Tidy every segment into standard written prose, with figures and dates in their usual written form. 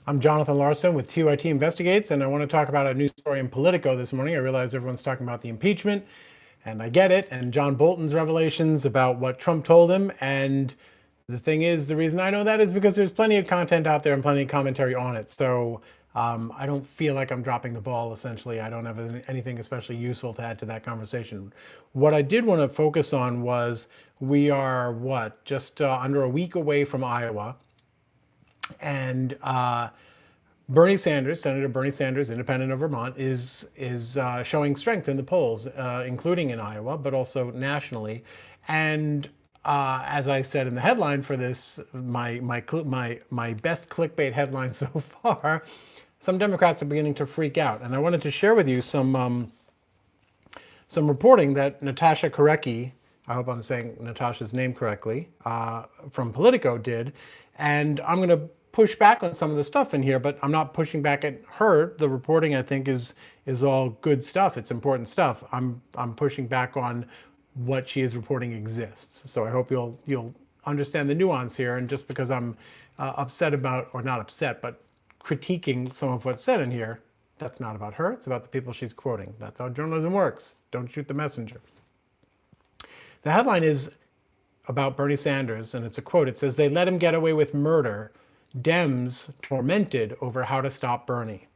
I'm Jonathan Larson with TYTI Investigates, and I want to talk about a news story in Politico this morning. I realize everyone's talking about the impeachment, and I get it, and John Bolton's revelations about what Trump told him. And the thing is, the reason I know that is because there's plenty of content out there and plenty of commentary on it. So I don't feel like I'm dropping the ball, essentially. I don't have anything especially useful to add to that conversation. What I did want to focus on was we are, just under a week away from Iowa. And Bernie Sanders, Senator Bernie Sanders, independent of Vermont, is showing strength in the polls, including in Iowa, but also nationally. And as I said in the headline for this, my best clickbait headline so far, some Democrats are beginning to freak out. And I wanted to share with you some reporting that Natasha Korecki, I hope I'm saying Natasha's name correctly, from Politico did. And I'm going to push back on some of the stuff in here, but I'm not pushing back at her. The reporting, I think, is all good stuff. It's important stuff. I'm pushing back on what she is reporting exists. So I hope you'll understand the nuance here. And just because I'm upset about, or not upset, but critiquing some of what's said in here, that's not about her. It's about the people she's quoting. That's how journalism works. Don't shoot the messenger. The headline is about Bernie Sanders, and it's a quote. It says, "They let him get away with murder. Dems tormented over how to stop Bernie."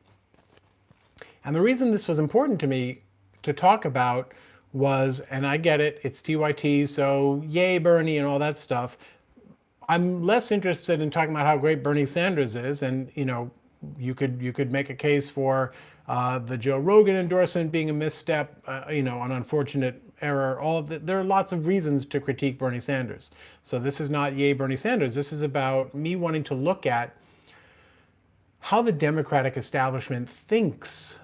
And the reason this was important to me to talk about was, and I get it, it's TYT, so yay Bernie and all that stuff. I'm less interested in talking about how great Bernie Sanders is, and you could make a case for the Joe Rogan endorsement being a misstep, an unfortunate error. There are lots of reasons to critique Bernie Sanders. So this is not yay Bernie Sanders. This is about me wanting to look at how the Democratic establishment thinks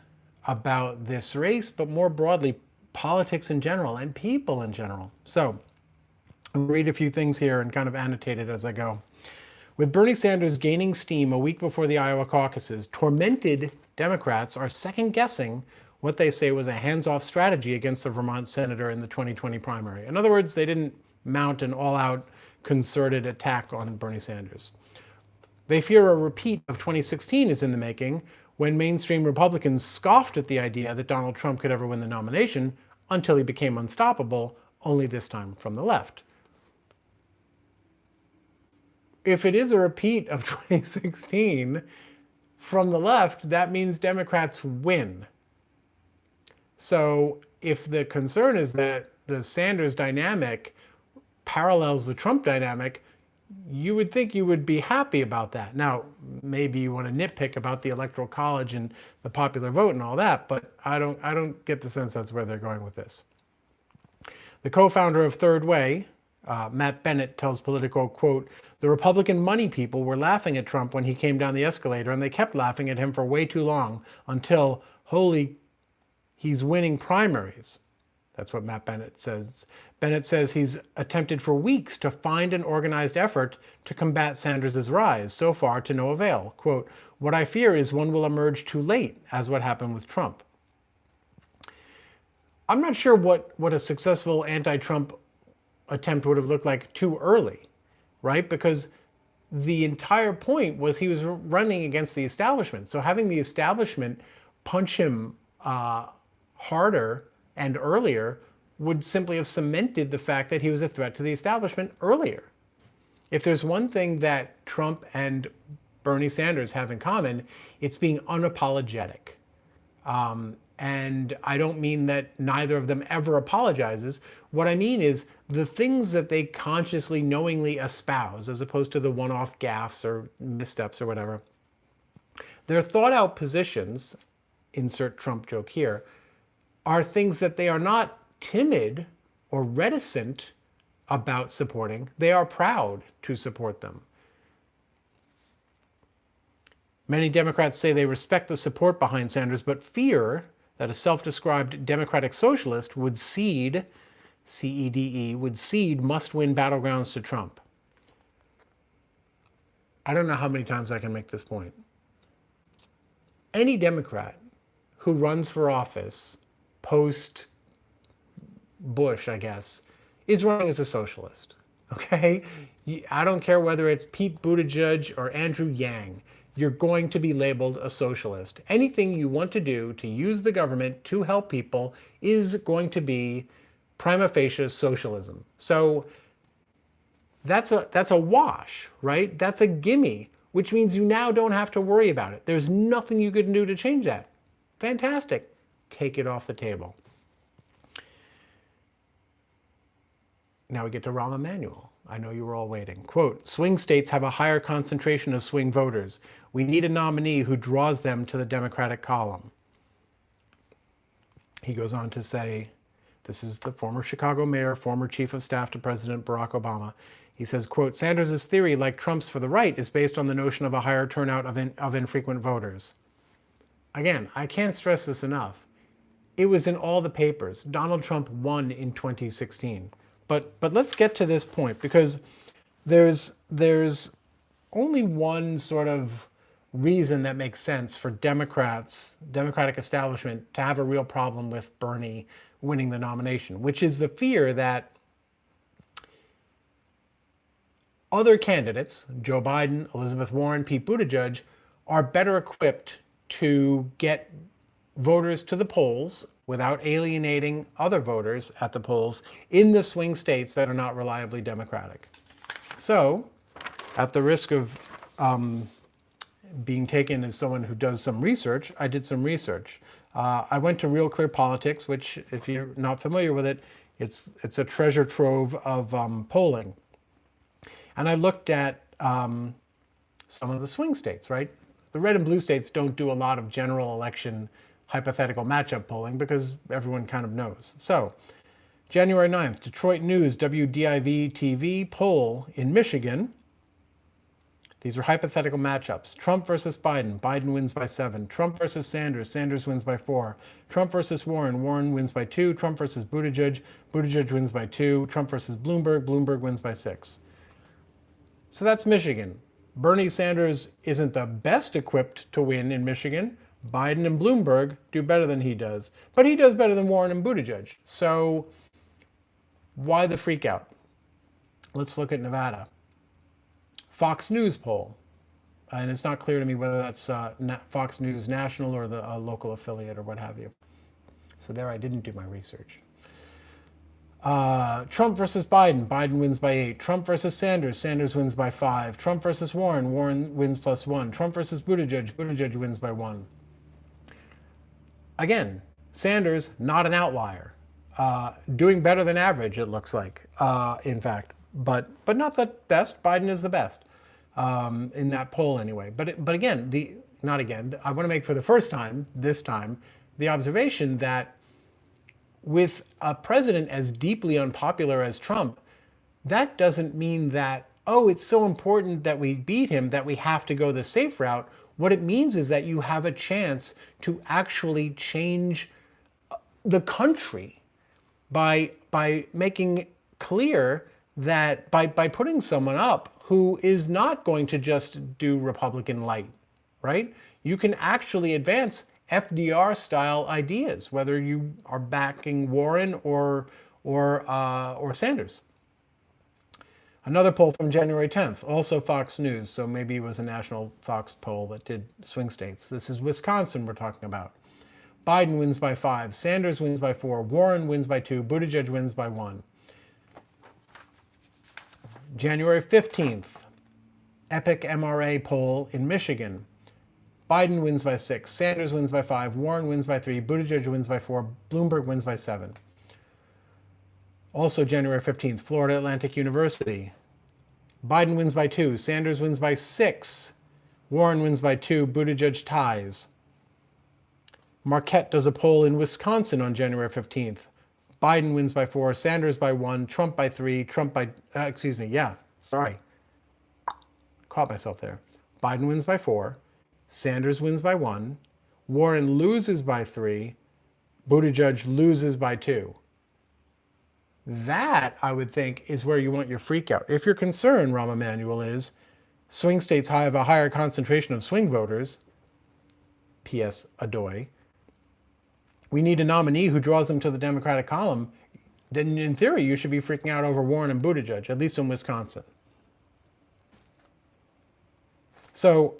about this race, but more broadly, politics in general and people in general. So I'll read a few things here and kind of annotate it as I go. With Bernie Sanders gaining steam a week before the Iowa caucuses, tormented Democrats are second-guessing what they say was a hands-off strategy against the Vermont senator in the 2020 primary. In other words, they didn't mount an all-out concerted attack on Bernie Sanders. They fear a repeat of 2016 is in the making, when mainstream Republicans scoffed at the idea that Donald Trump could ever win the nomination until he became unstoppable, only this time from the left. If it is a repeat of 2016 from the left, that means Democrats win. So if the concern is that the Sanders dynamic parallels the Trump dynamic, you would think you would be happy about that. Now, maybe you want to nitpick about the Electoral College and the popular vote and all that, but I don't get the sense that's where they're going with this. The co-founder of Third Way, Matt Bennett, tells Politico, quote, "The Republican money people were laughing at Trump when he came down the escalator, and they kept laughing at him for way too long until, holy, he's winning primaries." That's what Matt Bennett says. Bennett says he's attempted for weeks to find an organized effort to combat Sanders' rise, so far to no avail. Quote, "What I fear is one will emerge too late, as what happened with Trump." I'm not sure what a successful anti-Trump attempt would have looked like too early, right? Because the entire point was he was running against the establishment. So having the establishment punch him harder and earlier would simply have cemented the fact that he was a threat to the establishment earlier. If there's one thing that Trump and Bernie Sanders have in common, it's being unapologetic. And I don't mean that neither of them ever apologizes. What I mean is the things that they consciously, knowingly espouse, as opposed to the one-off gaffes or missteps or whatever, their thought-out positions, insert Trump joke here, are things that they are not timid or reticent about supporting. They are proud to support them. Many Democrats say they respect the support behind Sanders, but fear that a self-described Democratic socialist would cede, C-E-D-E, would cede must-win battlegrounds to Trump. I don't know how many times I can make this point. Any Democrat who runs for office post-Bush, I guess, is running as a socialist, okay? I don't care whether it's Pete Buttigieg or Andrew Yang. you're going to be labeled a socialist. Anything you want to do to use the government to help people is going to be prima facie socialism. So that's a wash, right? That's a gimme, which means you now don't have to worry about it. There's nothing you can do to change that. Fantastic. Take it off the table. Now we get to Rahm Emanuel. I know you were all waiting. Quote, swing states have a higher concentration of swing voters. We need a nominee who draws them to the Democratic column. He goes on to say, this is the former Chicago mayor, former chief of staff to President Barack Obama. He says, quote, Sanders' theory, like Trump's for the right, is based on the notion of a higher turnout of infrequent voters. Again, I can't stress this enough. It was in all the papers. Donald Trump won in 2016. But let's get to this point, because there's only one sort of reason that makes sense for Democratic establishment to have a real problem with Bernie winning the nomination, which is the fear that other candidates, Joe Biden, Elizabeth Warren, Pete Buttigieg, are better equipped to get voters to the polls without alienating other voters at the polls in the swing states that are not reliably Democratic. So, at the risk of being taken as someone who does some research, I did some research. I went to Real Clear Politics, which, if you're not familiar with it, it's a treasure trove of polling. And I looked at some of the swing states, right? The red and blue states don't do a lot of general election hypothetical matchup polling because everyone kind of knows. So, January 9th, Detroit News WDIV TV poll in Michigan. These are hypothetical matchups. Trump versus Biden. Biden wins by 7. Trump versus Sanders. Sanders wins by 4. Trump versus Warren. Warren wins by 2. Trump versus Buttigieg. Buttigieg wins by 2. Trump versus Bloomberg. Bloomberg wins by 6. So that's Michigan. Bernie Sanders isn't the best equipped to win in Michigan. Biden and Bloomberg do better than he does. But he does better than Warren and Buttigieg. So why the freak out? Let's look at Nevada. Fox News poll. And it's not clear to me whether that's Fox News National or the local affiliate or what have you. So there I didn't do my research. Trump versus Biden. Biden wins by 8. Trump versus Sanders. Sanders wins by 5. Trump versus Warren. Warren wins plus 1. Trump versus Buttigieg. Buttigieg wins by 1. Again, Sanders, not an outlier. Doing better than average, it looks like, in fact. But not the best. Biden is the best in that poll anyway. But again, I want to make for the first time, this time, the observation that with a president as deeply unpopular as Trump, that doesn't mean that, oh, it's so important that we beat him that we have to go the safe route. What it means is that you have a chance to actually change the country by making clear that by putting someone up who is not going to just do Republican light, right? You can actually advance FDR-style ideas, whether you are backing Warren or Sanders. Another poll from January 10th, also Fox News, so maybe it was a national Fox poll that did swing states. This is Wisconsin we're talking about. Biden wins by 5, Sanders wins by 4, Warren wins by 2, Buttigieg wins by 1. January 15th, Epic MRA poll in Michigan. Biden wins by 6, Sanders wins by 5, Warren wins by 3, Buttigieg wins by 4, Bloomberg wins by 7. Also January 15th, Florida Atlantic University. Biden wins by 2, Sanders wins by 6, Warren wins by 2, Buttigieg ties. Marquette does a poll in Wisconsin on January 15th. Biden wins by 4, Sanders by 1, Trump by 3, Caught myself there. Biden wins by 4, Sanders wins by 1, Warren loses by 3, Buttigieg loses by 2. That, I would think, is where you want your freak out. If your concern, Rahm Emanuel, is swing states have a higher concentration of swing voters, P.S. Adoy, we need a nominee who draws them to the Democratic column, then in theory you should be freaking out over Warren and Buttigieg, at least in Wisconsin. So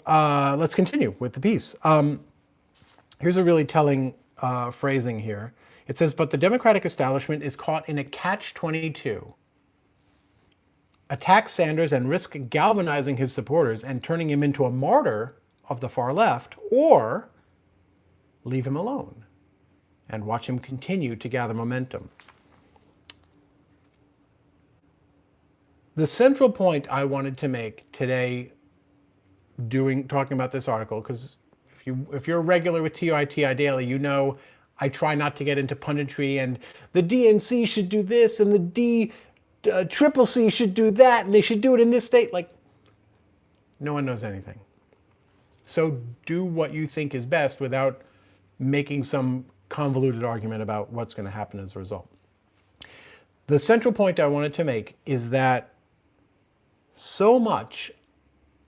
let's continue with the piece. Here's a really telling phrasing here. It says, but the Democratic establishment is caught in a catch-22. Attack Sanders and risk galvanizing his supporters and turning him into a martyr of the far left, or leave him alone and watch him continue to gather momentum. The central point I wanted to make today talking about this article, because if you're a regular with TYTI Daily, you know I try not to get into punditry and the DNC should do this and the Triple C should do that and they should do it in this state. Like, no one knows anything. So do what you think is best without making some convoluted argument about what's going to happen as a result. The central point I wanted to make is that so much,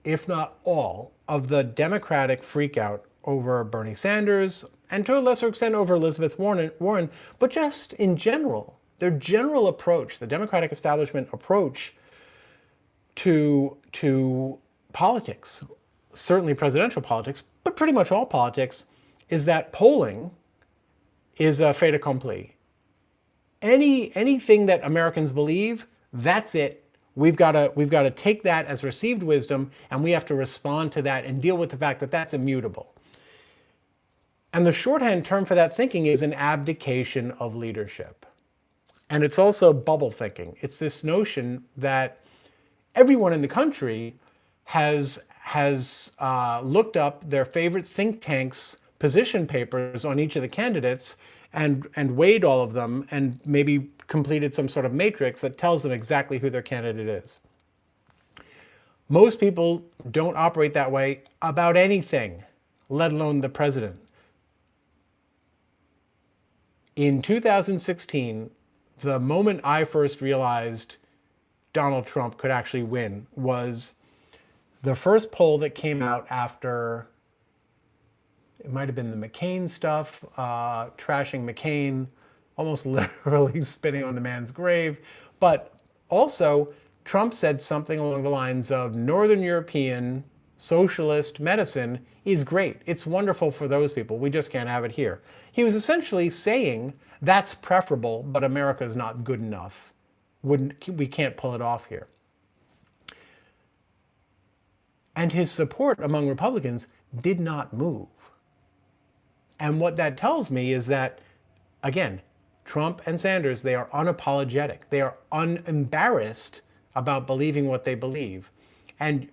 if not all, of the Democratic freakout over Bernie Sanders, and to a lesser extent over Elizabeth Warren, but just in general, their general approach, the Democratic establishment approach to politics, certainly presidential politics, but pretty much all politics, is that polling is a fait accompli. Anything that Americans believe, that's it. We've got to take that as received wisdom, and we have to respond to that and deal with the fact that that's immutable. And the shorthand term for that thinking is an abdication of leadership. And it's also bubble thinking. It's this notion that everyone in the country has looked up their favorite think tanks' position papers on each of the candidates and weighed all of them and maybe completed some sort of matrix that tells them exactly who their candidate is. Most people don't operate that way about anything, let alone the president. In 2016, the moment I first realized Donald Trump could actually win was the first poll that came out after, it might have been the McCain stuff, trashing McCain, almost literally spitting on the man's grave. But also, Trump said something along the lines of Northern European socialist medicine is great. It's wonderful for those people. We just can't have it here. He was essentially saying that's preferable, but America is not good enough. We can't pull it off here. And his support among Republicans did not move. And what that tells me is that, again, Trump and Sanders, they are unapologetic. They are unembarrassed about believing what they believe. And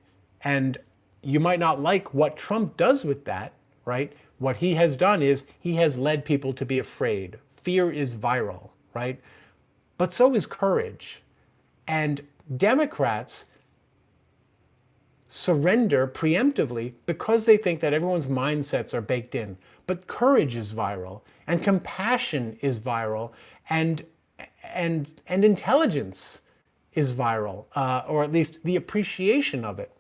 you might not like what Trump does with that, right? What he has done is he has led people to be afraid. Fear is viral, right? But so is courage. And Democrats surrender preemptively because they think that everyone's mindsets are baked in. But courage is viral, and compassion is viral, and intelligence is viral, or at least the appreciation of it.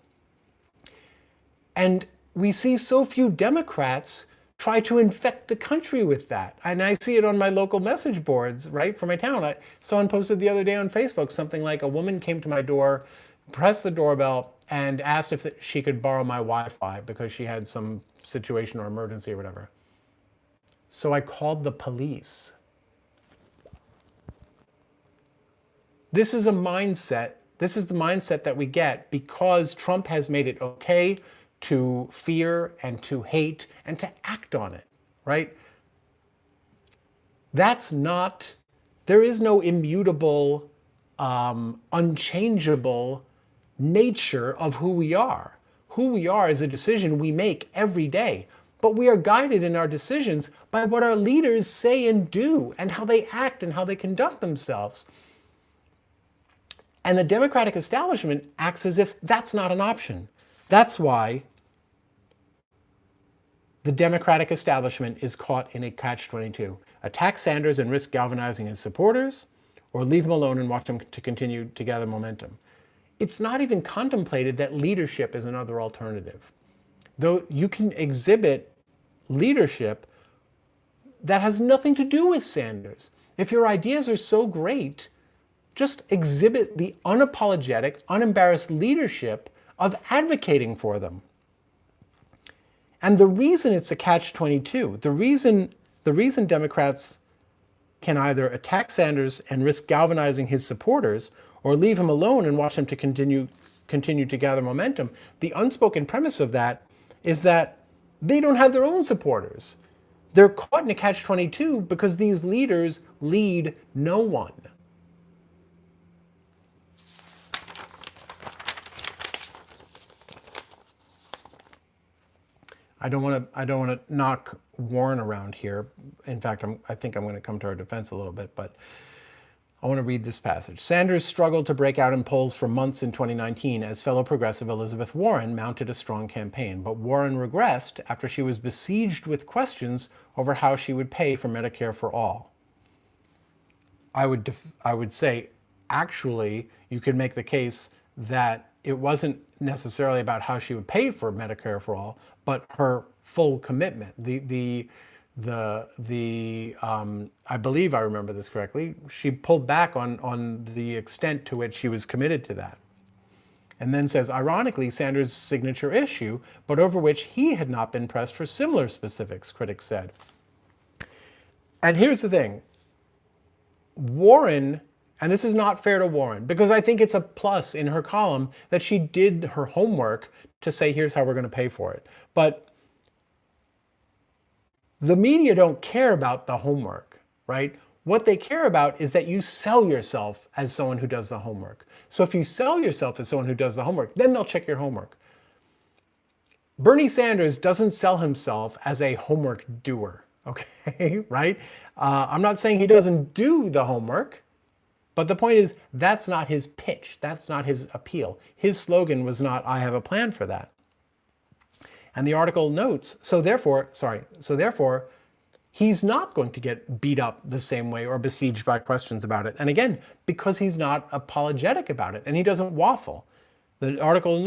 And we see so few Democrats try to infect the country with that. And I see it on my local message boards, right, for my town. Someone posted the other day on Facebook something like, a woman came to my door, pressed the doorbell, and asked if she could borrow my Wi-Fi because she had some situation or emergency or whatever. So I called the police. This is a mindset. This is the mindset that we get because Trump has made it okay to fear and to hate and to act on it, right? That's not, there is no immutable, unchangeable nature of who we are. Who we are is a decision we make every day, but we are guided in our decisions by what our leaders say and do and how they act and how they conduct themselves. And the Democratic establishment acts as if that's not an option. That's why the Democratic establishment is caught in a catch-22. Attack Sanders and risk galvanizing his supporters, or leave him alone and watch him to continue to gather momentum. It's not even contemplated that leadership is another alternative. Though you can exhibit leadership that has nothing to do with Sanders. If your ideas are so great, just exhibit the unapologetic, unembarrassed leadership of advocating for them. And the reason it's a catch-22, the reason Democrats can either attack Sanders and risk galvanizing his supporters, or leave him alone and watch him to continue to gather momentum. The unspoken premise of that is that they don't have their own supporters. They're caught in a catch-22 because these leaders lead no one. I don't want to knock Warren around here. In fact, I think I'm going to come to our defense a little bit, but I want to read this passage. Sanders struggled to break out in polls for months in 2019 as fellow progressive Elizabeth Warren mounted a strong campaign, but Warren regressed after she was besieged with questions over how she would pay for Medicare for all. I would say, actually, you could make the case that it wasn't necessarily about how she would pay for Medicare for all, but her full commitment. I believe I remember this correctly. She pulled back on the extent to which she was committed to that. And then says, ironically, Sanders' signature issue, but over which he had not been pressed for similar specifics, critics said. And here's the thing. Warren, and this is not fair to Warren, because I think it's a plus in her column that she did her homework to say, here's how we're going to pay for it. But the media don't care about the homework, right? What they care about is that you sell yourself as someone who does the homework. So if you sell yourself as someone who does the homework, then they'll check your homework. Bernie Sanders doesn't sell himself as a homework doer, okay, right? I'm not saying he doesn't do the homework, but the point is that's not his pitch. That's not his appeal. His slogan was not, I have a plan for that. And the article notes, so therefore, he's not going to get beat up the same way or besieged by questions about it. And again, because he's not apologetic about it and he doesn't waffle. The article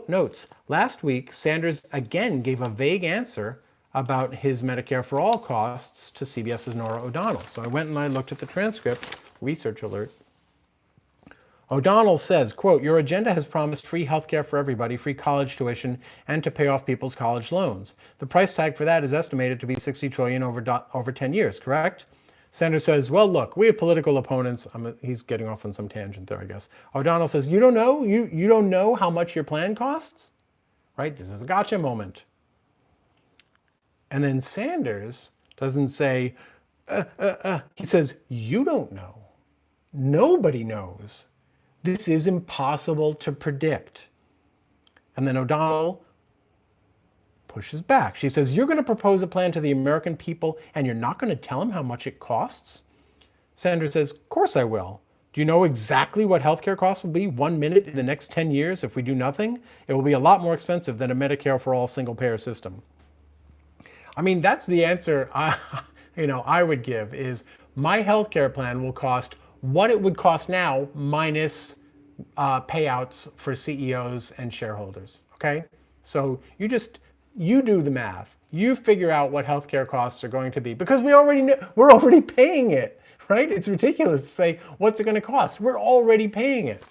notes, last week, Sanders again gave a vague answer about his Medicare for All costs to CBS's Norah O'Donnell. So I went and I looked at the transcript, research alert. O'Donnell says, quote, your agenda has promised free healthcare for everybody, free college tuition, and to pay off people's college loans. The price tag for that is estimated to be $60 trillion over 10 years, correct? Sanders says, well, look, we have political opponents. He's getting off on some tangent there, I guess. O'Donnell says, you don't know? You don't know how much your plan costs? Right? This is a gotcha moment. And then Sanders doesn't say, he says, you don't know. Nobody knows. This is impossible to predict. And then O'Donnell pushes back. She says, you're going to propose a plan to the American people and you're not going to tell them how much it costs? Sanders says, of course I will. Do you know exactly what healthcare costs will be 1 minute in the next 10 years if we do nothing? It will be a lot more expensive than a Medicare for all single-payer system. I mean, that's the answer I would give is my healthcare plan will cost what it would cost now minus payouts for CEOs and shareholders, okay? So you do the math. You figure out what healthcare costs are going to be because we're already paying it, right? It's ridiculous to say, what's it going to cost? We're already paying it.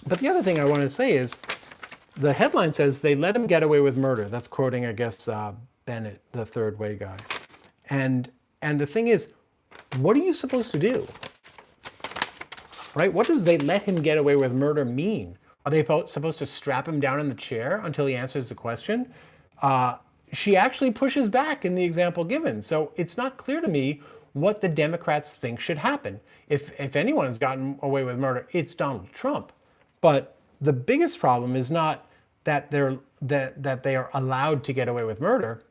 But the other thing I want to say is the headline says they let him get away with murder. That's quoting, I guess, Bennett, the third way guy. And the thing is, what are you supposed to do? Right? What does they let him get away with murder mean? Are they supposed to strap him down in the chair until he answers the question? She actually pushes back in the example given. So it's not clear to me what the Democrats think should happen. If anyone has gotten away with murder, it's Donald Trump. But the biggest problem is not that they are allowed to get away with murder.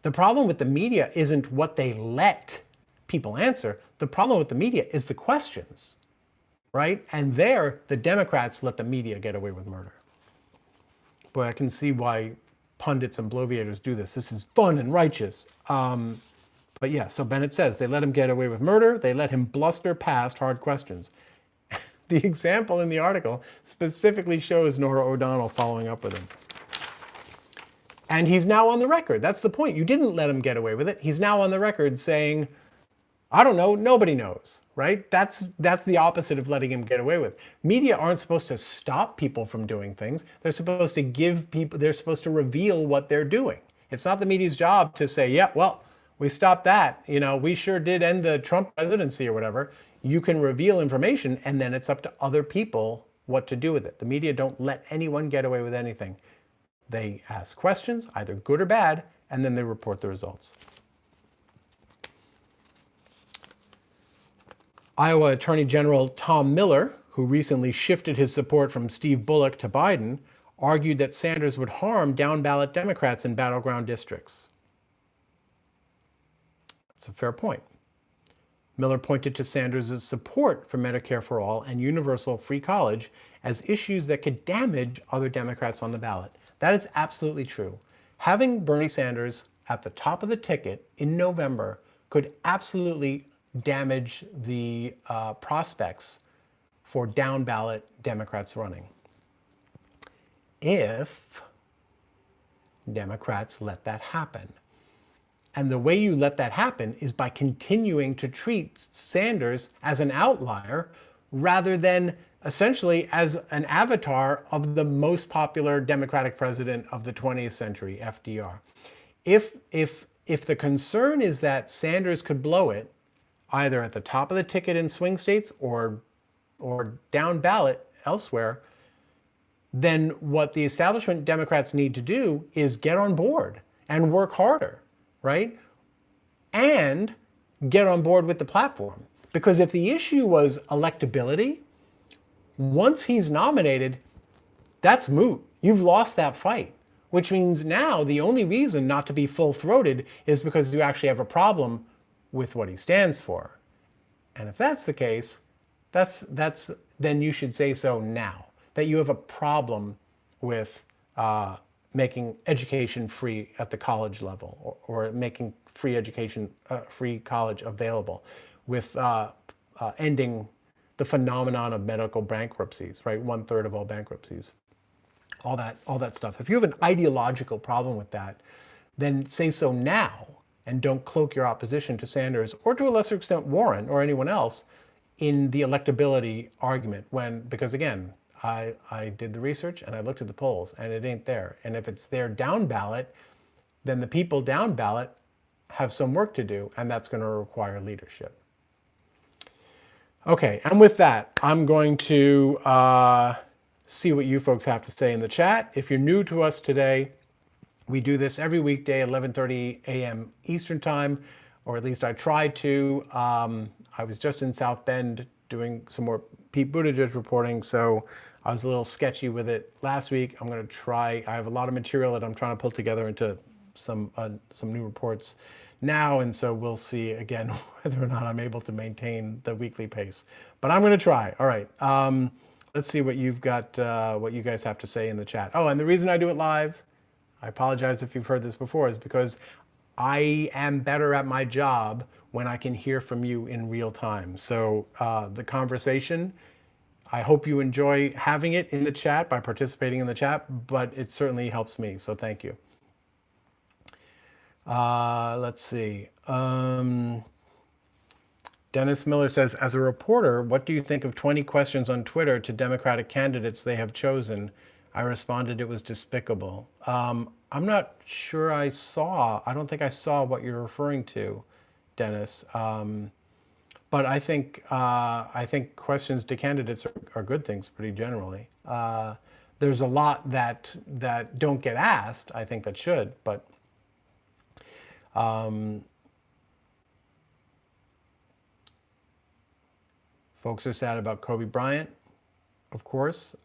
The problem with the media isn't what they let people answer. The problem with the media is the questions, right? And there, the Democrats let the media get away with murder. Boy, I can see why pundits and bloviators do this. This is fun and righteous. But yeah, so Bennett says they let him get away with murder. They let him bluster past hard questions. The example in the article specifically shows Norah O'Donnell following up with him. And he's now on the record. That's the point. You didn't let him get away with it. He's now on the record saying, I don't know. Nobody knows, right? That's the opposite of letting him get away with. Media aren't supposed to stop people from doing things. They're supposed to give people. They're supposed to reveal what they're doing. It's not the media's job to say, yeah, well, we stopped that. We sure did end the Trump presidency or whatever. You can reveal information, and then it's up to other people what to do with it. The media don't let anyone get away with anything. They ask questions, either good or bad, and then they report the results. Iowa Attorney General Tom Miller, who recently shifted his support from Steve Bullock to Biden, argued that Sanders would harm down-ballot Democrats in battleground districts. That's a fair point. Miller pointed to Sanders' support for Medicare for All and universal free college as issues that could damage other Democrats on the ballot. That is absolutely true. Having Bernie Sanders at the top of the ticket in November could absolutely damage the prospects for down-ballot Democrats running if Democrats let that happen. And the way you let that happen is by continuing to treat Sanders as an outlier rather than essentially as an avatar of the most popular Democratic president of the 20th century, FDR. If the concern is that Sanders could blow it, either at the top of the ticket in swing states or down ballot elsewhere, then what the establishment Democrats need to do is get on board and work harder, right? And get on board with the platform. Because if the issue was electability, once he's nominated, that's moot. You've lost that fight, which means now the only reason not to be full-throated is because you actually have a problem with what he stands for. And if that's the case, then you should say so now, that you have a problem with making education free at the college level, or making free education, free college available, with ending the phenomenon of medical bankruptcies, right? 1/3 of all bankruptcies, all that stuff. If you have an ideological problem with that, then say so now, and don't cloak your opposition to Sanders, or to a lesser extent Warren or anyone else, in the electability argument. Because again, I did the research and I looked at the polls and it ain't there. And if it's there down ballot, then the people down ballot have some work to do, and that's going to require leadership. Okay, and with that, I'm going to see what you folks have to say in the chat. If you're new to us today, we do this every weekday, 11:30 a.m. Eastern Time, or at least I try to. I was just in South Bend doing some more Pete Buttigieg reporting, so I was a little sketchy with it last week. I'm going to try. I have a lot of material that I'm trying to pull together into some new reports now, and so we'll see again whether or not I'm able to maintain the weekly pace. But I'm going to try. All right. Let's see what you've got, what you guys have to say in the chat. Oh, and the reason I do it live, I apologize if you've heard this before, is because I am better at my job when I can hear from you in real time. So the conversation, I hope you enjoy having it in the chat by participating in the chat, but it certainly helps me, so thank you. Let's see. Dennis Miller says, as a reporter, what do you think of 20 questions on Twitter to Democratic candidates they have chosen? I responded it was despicable. I'm not sure I don't think I saw what you're referring to, Dennis. But I think questions to candidates are good things pretty generally. There's a lot that don't get asked, I think, that should, but folks are sad about Kobe Bryant, of course.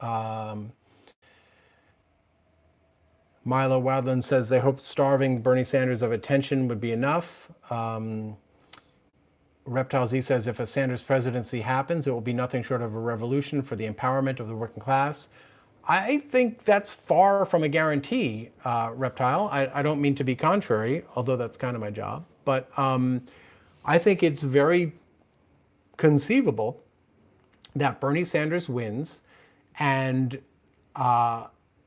Milo Wadland says they hope starving Bernie Sanders of attention would be enough. Reptile Z says if a Sanders presidency happens, it will be nothing short of a revolution for the empowerment of the working class. I think that's far from a guarantee, Reptile. I don't mean to be contrary, although that's kind of my job. But I think it's very conceivable that Bernie Sanders wins, and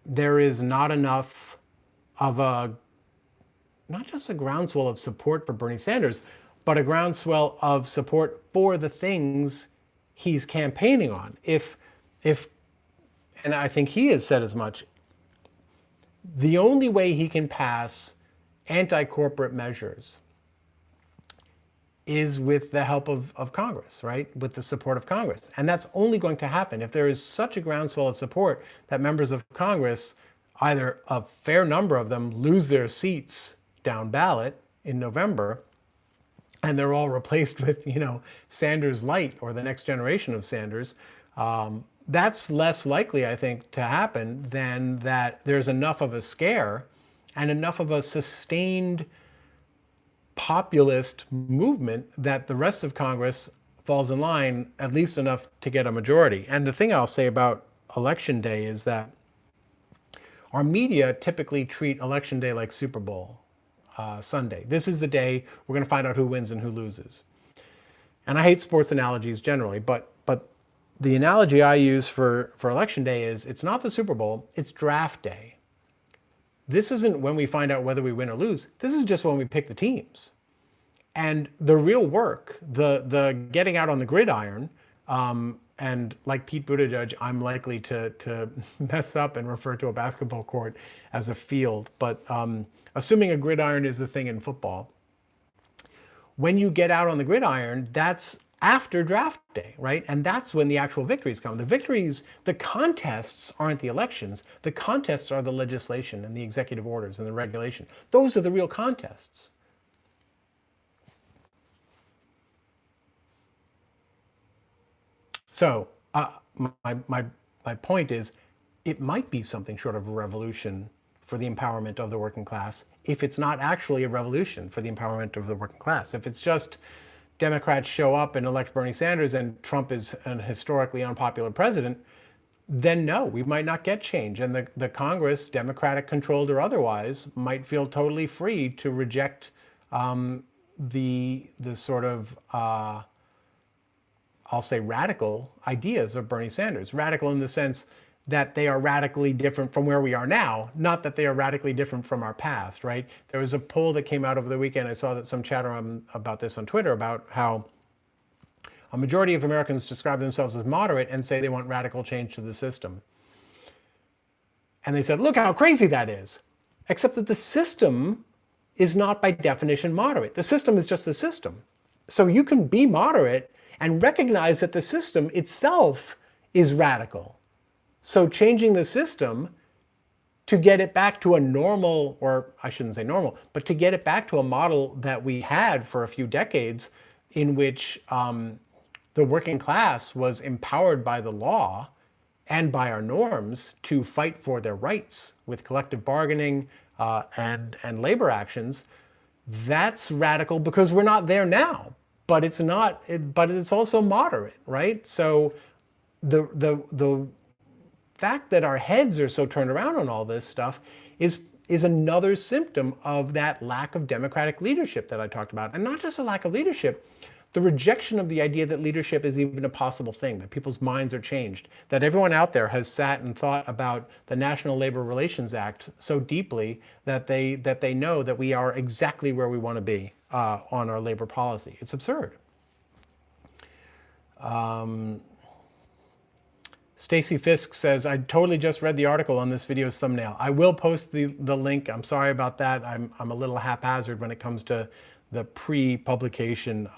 there is not enough of not just a groundswell of support for Bernie Sanders, but a groundswell of support for the things he's campaigning on. If, and I think he has said as much, the only way he can pass anti-corporate measures is with the help of Congress, right? With the support of Congress. And that's only going to happen if there is such a groundswell of support that members of Congress, either a fair number of them, lose their seats down ballot in November, and they're all replaced with, Sanders Light or the next generation of Sanders. That's less likely, I think, to happen than that there's enough of a scare and enough of a sustained populist movement that the rest of Congress falls in line at least enough to get a majority. And the thing I'll say about Election Day is that our media typically treat Election Day like Super Bowl Sunday. This is the day we're going to find out who wins and who loses. And I hate sports analogies generally, but the analogy I use for Election Day is it's not the Super Bowl, it's draft day. This isn't when we find out whether we win or lose. This is just when we pick the teams. And the real work, the getting out on the gridiron, and like Pete Buttigieg, I'm likely to mess up and refer to a basketball court as a field. But assuming a gridiron is the thing in football, when you get out on the gridiron, that's after draft day, right? And that's when the actual victories come. The victories, the contests aren't the elections. The contests are the legislation and the executive orders and the regulation. Those are the real contests. So my point is, it might be something short of a revolution for the empowerment of the working class if it's not actually a revolution for the empowerment of the working class. If it's just Democrats show up and elect Bernie Sanders and Trump is an historically unpopular president, then no, we might not get change. And the Congress, Democratic controlled or otherwise, might feel totally free to reject the sort of, I'll say, radical ideas of Bernie Sanders. Radical in the sense that they are radically different from where we are now, not that they are radically different from our past, right? There was a poll that came out over the weekend. I saw that some chatter about this on Twitter, about how a majority of Americans describe themselves as moderate and say they want radical change to the system. And they said, look how crazy that is. Except that the system is not by definition moderate. The system is just the system. So you can be moderate and recognize that the system itself is radical. So changing the system to get it back to a normal, or I shouldn't say normal, but to get it back to a model that we had for a few decades in which the working class was empowered by the law and by our norms to fight for their rights with collective bargaining and labor actions, that's radical because we're not there now. But it's not. But it's also moderate, right? So the fact that our heads are so turned around on all this stuff is another symptom of that lack of democratic leadership that I talked about. And not just a lack of leadership, the rejection of the idea that leadership is even a possible thing, that people's minds are changed, that everyone out there has sat and thought about the National Labor Relations Act so deeply that they know that we are exactly where we want to be on our labor policy. It's absurd. Stacy Fisk says, I totally just read the article on this video's thumbnail. I will post the link. I'm sorry about that. I'm a little haphazard when it comes to the pre-publication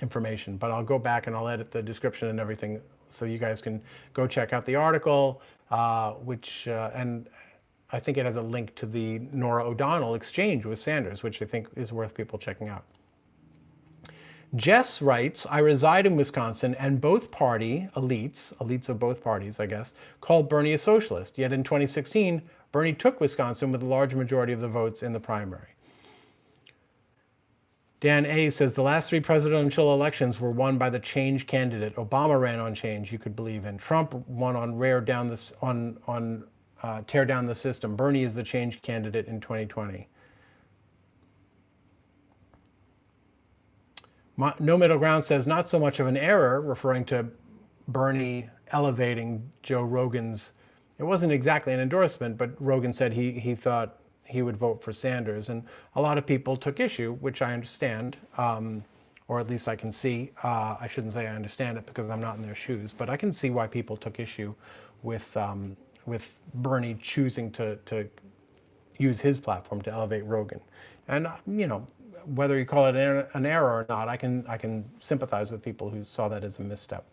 information, but I'll go back and I'll edit the description and everything so you guys can go check out the article, and I think it has a link to the Norah O'Donnell exchange with Sanders, which I think is worth people checking out. Jess writes, I reside in Wisconsin and both party elites of both parties, I guess, called Bernie a socialist. Yet in 2016, Bernie took Wisconsin with a large majority of the votes in the primary. Dan A. says, the last three presidential elections were won by the change candidate. Obama ran on change you could believe in. Trump won on tear down the system. Bernie is the change candidate in 2020. No Middle Ground says, not so much of an error, referring to Bernie elevating Joe Rogan's, it wasn't exactly an endorsement, but Rogan said he thought he would vote for Sanders. And a lot of people took issue, which I understand, or at least I can see. I shouldn't say I understand it because I'm not in their shoes, but I can see why people took issue with Bernie choosing to use his platform to elevate Rogan. And whether you call it an error or not, I can sympathize with people who saw that as a misstep.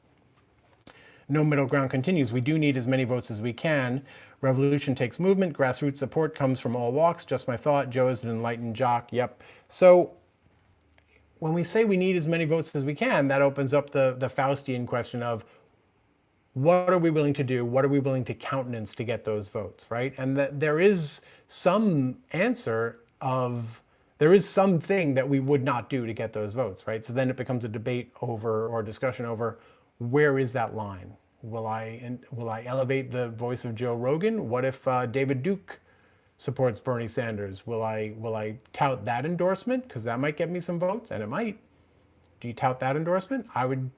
No middle ground continues. We do need as many votes as we can. Revolution takes movement. Grassroots support comes from all walks. Just my thought. Joe is an enlightened jock. Yep. So when we say we need as many votes as we can, that opens up the Faustian question of what are we willing to do? What are we willing to countenance to get those votes, right? And there is some answer of, there is something that we would not do to get those votes, right? So then it becomes a debate over, or discussion over, where is that line? Will I elevate the voice of Joe Rogan? What if David Duke supports Bernie Sanders? Will I tout that endorsement? Because that might get me some votes, and it might. Do you tout that endorsement? I would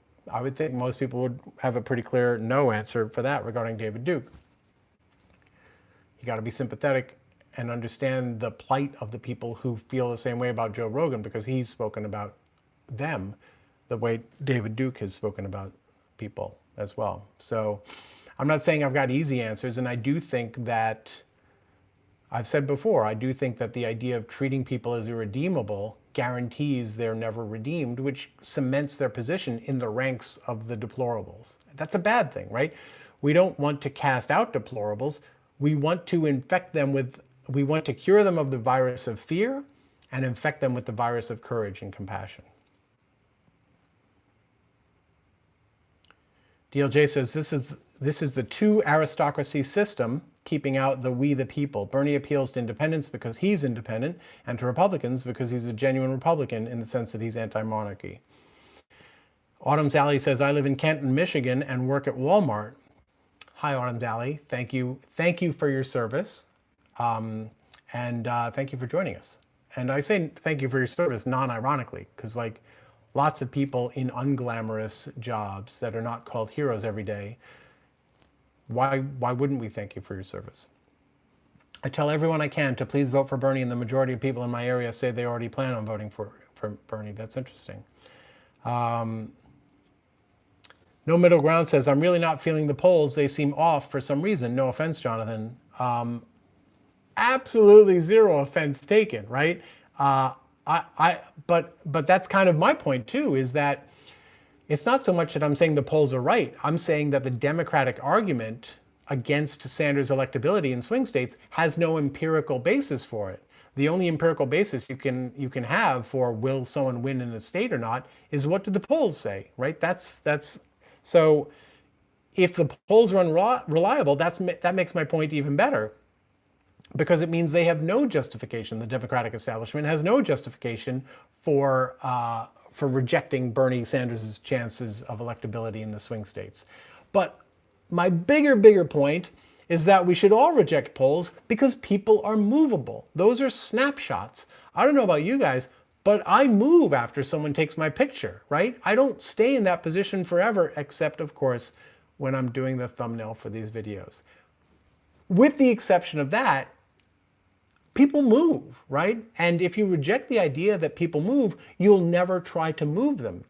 think most people would have a pretty clear no answer for that regarding David Duke. You got to be sympathetic and understand the plight of the people who feel the same way about Joe Rogan, because he's spoken about them the way David Duke has spoken about people as well. So I'm not saying I've got easy answers, and I do think that, I've said before, I do think that the idea of treating people as irredeemable guarantees they're never redeemed, which cements their position in the ranks of the deplorables. That's a bad thing, right? We don't want to cast out deplorables. We want to infect them with, we want to cure them of the virus of fear and infect them with the virus of courage and compassion. DLJ says, this is the two aristocracy system, keeping out the we the people. Bernie appeals to independents because he's independent, and to Republicans because he's a genuine Republican in the sense that he's anti-monarchy. Autumn's Alley says, I live in Canton, Michigan and work at Walmart. Hi, Autumn's Alley. Thank you for your service. And thank you for joining us. And I say thank you for your service non-ironically, because like lots of people in unglamorous jobs that are not called heroes every day, why wouldn't we thank you for your service? I tell everyone I can to please vote for Bernie, and the majority of people in my area say they already plan on voting for Bernie. That's interesting. No Middle Ground says, I'm really not feeling the polls. They seem off for some reason. No offense, Jonathan. Absolutely zero offense taken, right? But that's kind of my point too, is that it's not so much that I'm saying the polls are right. I'm saying that the Democratic argument against Sanders' electability in swing states has no empirical basis for it. The only empirical basis you can have for will someone win in a state or not is what do the polls say, right? That's so if the polls are unreliable, that makes my point even better, because it means they have no justification. The Democratic establishment has no justification for rejecting Bernie Sanders' chances of electability in the swing states. But my bigger point is that we should all reject polls because people are movable. Those are snapshots. I don't know about you guys, but I move after someone takes my picture, right? I don't stay in that position forever, except of course, when I'm doing the thumbnail for these videos. With the exception of that, people move, right? And if you reject the idea that people move, you'll never try to move them.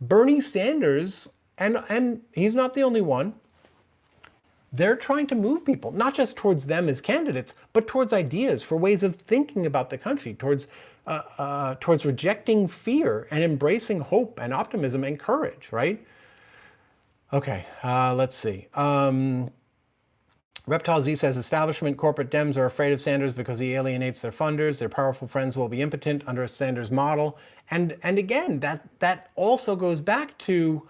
Bernie Sanders, and he's not the only one, they're trying to move people, not just towards them as candidates, but towards ideas, for ways of thinking about the country, towards rejecting fear and embracing hope and optimism and courage, right? Okay, let's see. Reptile Z says, establishment corporate Dems are afraid of Sanders because he alienates their funders. Their powerful friends will be impotent under a Sanders model. And again, that also goes back to,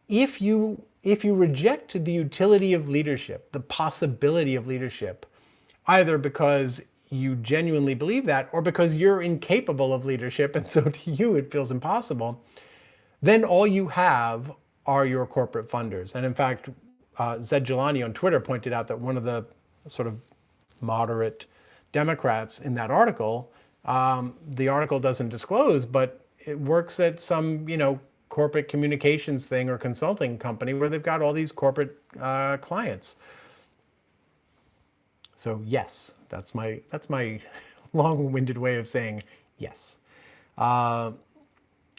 if you reject the utility of leadership, the possibility of leadership, either because you genuinely believe that or because you're incapable of leadership and so to you it feels impossible, then all you have are your corporate funders. And in fact, Zed Jelani on Twitter pointed out that one of the sort of moderate Democrats in that article, the article doesn't disclose, but it works at some, corporate communications thing or consulting company where they've got all these corporate clients. So yes, that's my long-winded way of saying yes.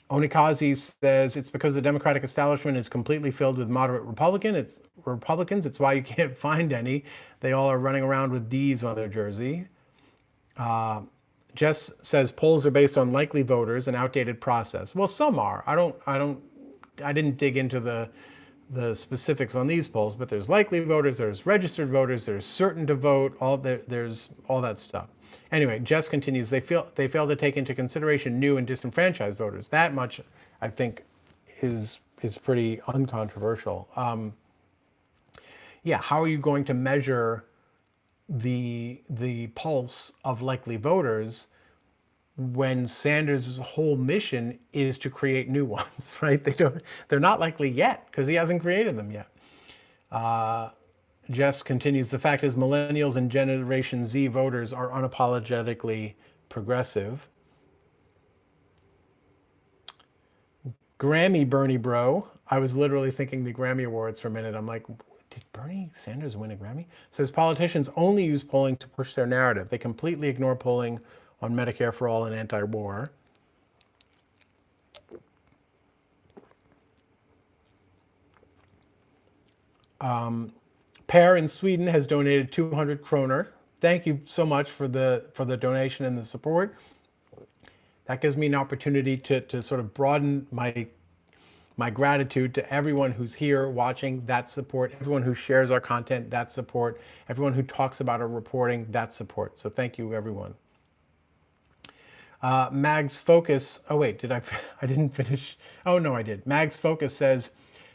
Onikazi says it's because the Democratic establishment is completely filled with moderate Republicans. It's why you can't find any. They all are running around with D's on their jersey. Jess says polls are based on likely voters, an outdated process. Well, some are. I didn't dig into the specifics on these polls, but there's likely voters, there's registered voters, there's certain to vote, there's all that stuff. Anyway, Jess continues, they fail to take into consideration new and disenfranchised voters. That much, I think, is pretty uncontroversial. Yeah, how are you going to measure the pulse of likely voters when Sanders' whole mission is to create new ones, right? They're not likely yet because he hasn't created them yet. Jess continues, the fact is millennials and Generation Z voters are unapologetically progressive. Grammy Bernie bro. I was literally thinking the Grammy Awards for a minute. I'm like, did Bernie Sanders win a Grammy? Says politicians only use polling to push their narrative. They completely ignore polling on Medicare for all and anti-war. Per in Sweden has donated 200 kroner. Thank you so much for the donation and the support. That gives me an opportunity to sort of broaden my gratitude to everyone who's here watching, that support, everyone who shares our content, that support, everyone who talks about our reporting, that support. So thank you, everyone. Mag's Focus, oh wait, I didn't finish. Oh no, I did. Mag's Focus says,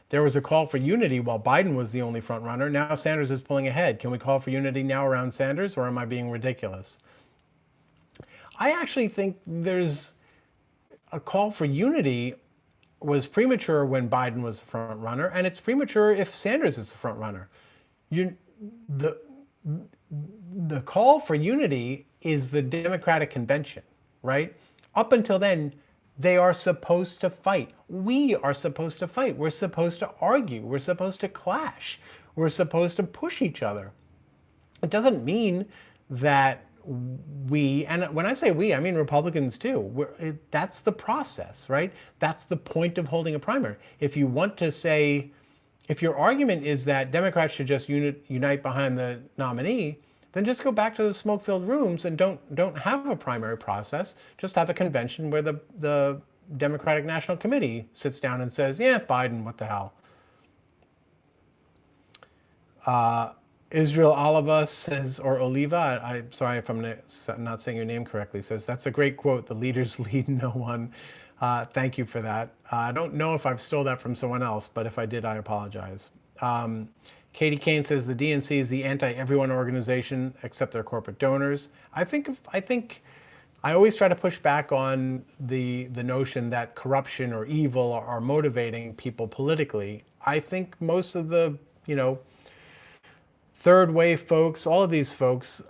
there was a call for unity while Biden was the only front runner. Now Sanders is pulling ahead. Can we call for unity now around Sanders, or am I being ridiculous? I actually think there's a call for unity was premature when Biden was the front runner, and it's premature if Sanders is the front runner. The call for unity is the Democratic convention, right? Up until then, they are supposed to fight. We are supposed to fight. We're supposed to argue. We're supposed to clash. We're supposed to push each other. It doesn't mean that we, and when I say we, I mean Republicans too. That's the process, right? That's the point of holding a primary. If you want to say, if your argument is that Democrats should just unite behind the nominee, then just go back to the smoke-filled rooms and don't have a primary process. Just have a convention where the Democratic National Committee sits down and says, yeah, Biden, what the hell? Israel Oliva says, or Oliva, I'm sorry if I'm not saying your name correctly, says, that's a great quote, the leaders lead no one. Thank you for that. I don't know if I've stole that from someone else, but if I did, I apologize. Katie Kane says the DNC is the anti-everyone organization except their corporate donors. I think I always try to push back on the notion that corruption or evil are motivating people politically. I think most of the, third wave folks, all of these folks,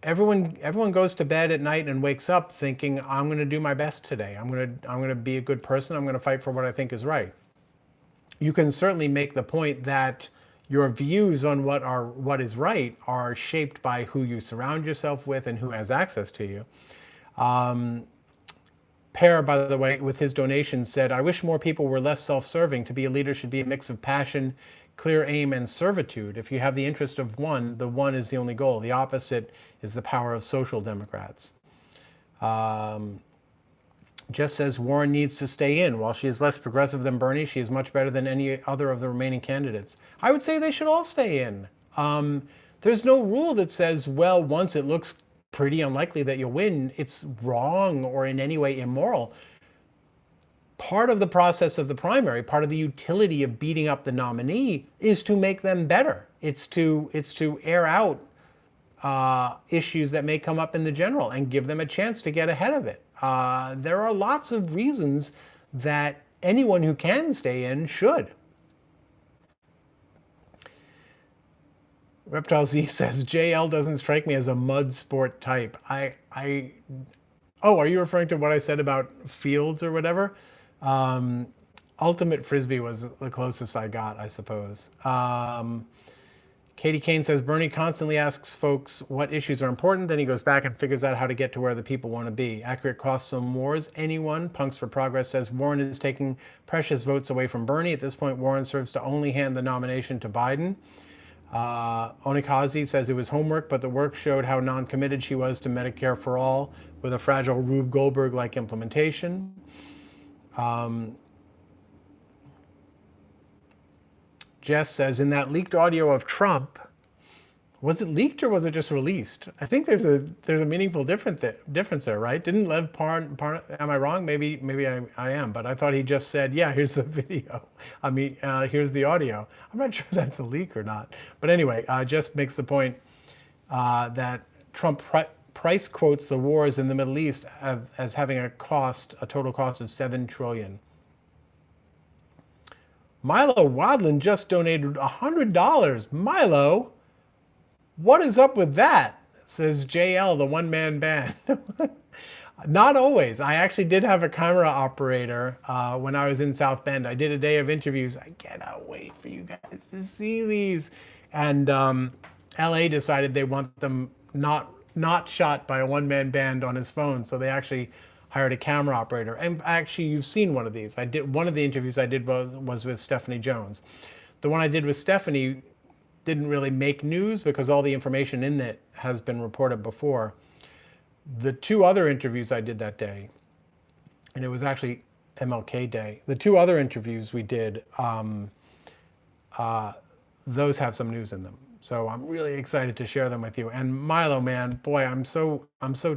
everyone goes to bed at night and wakes up thinking, I'm going to do my best today. I'm going to be a good person. I'm going to fight for what I think is right. You can certainly make the point that your views on what is right are shaped by who you surround yourself with and who has access to you. Per, by the way, with his donation said, I wish more people were less self-serving. To be a leader should be a mix of passion, clear aim, and servitude. If you have the interest of one, the one is the only goal. The opposite is the power of social democrats. Jess says Warren needs to stay in. While she is less progressive than Bernie, she is much better than any other of the remaining candidates. I would say they should all stay in. There's no rule that says, well, once it looks pretty unlikely that you'll win, it's wrong or in any way immoral. Part of the process of the primary, part of the utility of beating up the nominee is to make them better. It's to air out issues that may come up in the general and give them a chance to get ahead of it. There are lots of reasons that anyone who can stay in should. Reptile Z says, JL doesn't strike me as a mud sport type. Oh, are you referring to what I said about fields or whatever? Ultimate Frisbee was the closest I got, I suppose. Katie Kane says Bernie constantly asks folks what issues are important, then he goes back and figures out how to get to where the people want to be. Accurate costs on wars, anyone? Punks for Progress says Warren is taking precious votes away from Bernie. At this point, Warren serves to only hand the nomination to Biden. Onikazi says it was homework, but the work showed how non-committed she was to Medicare for all with a fragile Rube Goldberg-like implementation. Jess says, in that leaked audio of Trump, was it leaked or was it just released? I think there's a meaningful difference there, right? Didn't Lev Parn, am I wrong? Maybe I am, but I thought he just said, yeah, here's the video. I mean, here's the audio. I'm not sure that's a leak or not. But anyway, Jess makes the point that Trump price quotes the wars in the Middle East as having a total cost of $7 trillion. Milo Wadlin just donated $100. Milo, what is up with that? Says JL, the one-man band. Not always. I actually did have a camera operator when I was in South Bend. I did a day of interviews. I cannot wait for you guys to see these. And LA decided they want them not shot by a one-man band on his phone. So they actually hired a camera operator. And actually, you've seen one of these. One of the interviews I did was with Stephanie Jones. The one I did with Stephanie didn't really make news because all the information in it has been reported before. The two other interviews I did that day, and it was actually MLK Day, the two other interviews we did, those have some news in them. So I'm really excited to share them with you. And Milo, man, boy, I'm so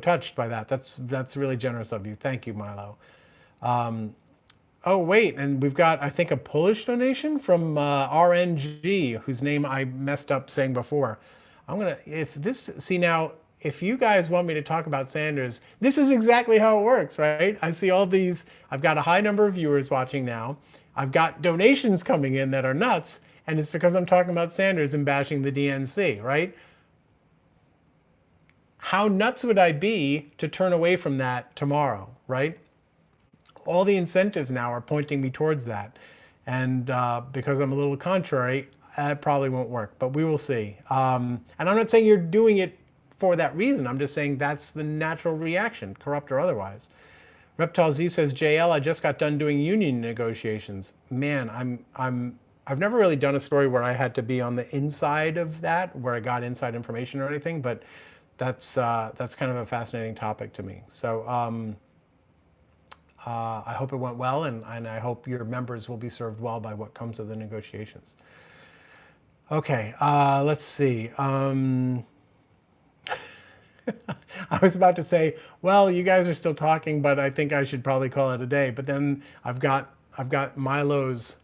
touched by that. That's really generous of you. Thank you, Milo. Oh, wait, and we've got, I think, a Polish donation from RNG, whose name I messed up saying before. If you guys want me to talk about Sanders, this is exactly how it works, right? I see all these, I've got a high number of viewers watching now. I've got donations coming in that are nuts, and it's because I'm talking about Sanders and bashing the DNC, right? How nuts would I be to turn away from that tomorrow, right? All the incentives now are pointing me towards that. And because I'm a little contrary, that probably won't work, but we will see. And I'm not saying you're doing it for that reason. I'm just saying that's the natural reaction, corrupt or otherwise. Reptile Z says, JL, I just got done doing union negotiations. Man, I've never really done a story where I had to be on the inside of that, where I got inside information or anything, but that's kind of a fascinating topic to me. So I hope it went well, and I hope your members will be served well by what comes of the negotiations. Okay, let's see. I was about to say, well, you guys are still talking, but I think I should probably call it a day. But then I've got Milo's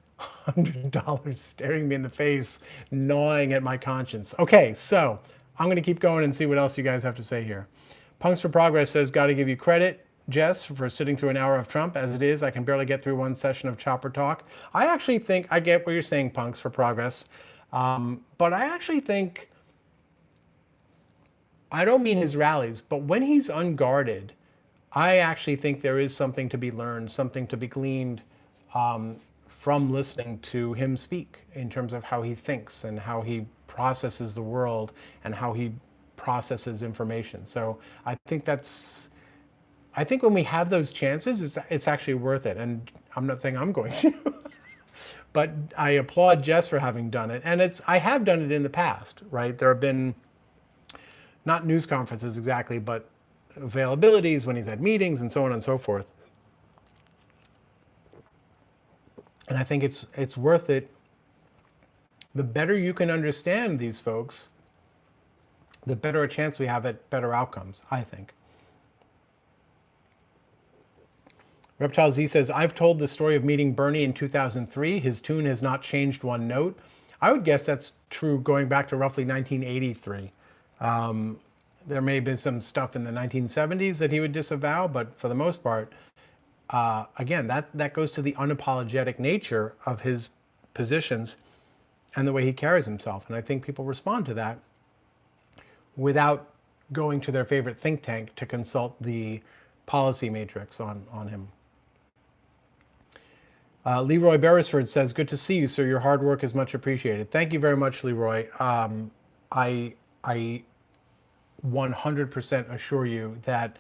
$100 staring me in the face, gnawing at my conscience. Okay, so I'm going to keep going and see what else you guys have to say here. Punks for Progress says, got to give you credit, Jess, for sitting through an hour of Trump. As it is, I can barely get through one session of Chopper Talk. I actually think, I get what you're saying, Punks for Progress, but I actually think, I don't mean his rallies, but when he's unguarded, I actually think there is something to be learned, something to be gleaned from listening to him speak in terms of how he thinks and how he processes the world and how he processes information. So I think when we have those chances, it's actually worth it. And I'm not saying I'm going to, but I applaud Jess for having done it. And I have done it in the past, right? There have been, not news conferences exactly, but availabilities when he's at meetings and so on and so forth. And I think it's worth it. The better you can understand these folks, the better a chance we have at better outcomes, I think. Reptile Z says, I've told the story of meeting Bernie in 2003. His tune has not changed one note. I would guess that's true going back to roughly 1983. There may have been some stuff in the 1970s that he would disavow, but for the most part, again, that goes to the unapologetic nature of his positions and the way he carries himself. And I think people respond to that without going to their favorite think tank to consult the policy matrix on him. Leroy Beresford says, "Good to see you, sir. Your hard work is much appreciated." Thank you very much, Leroy. I 100% assure you that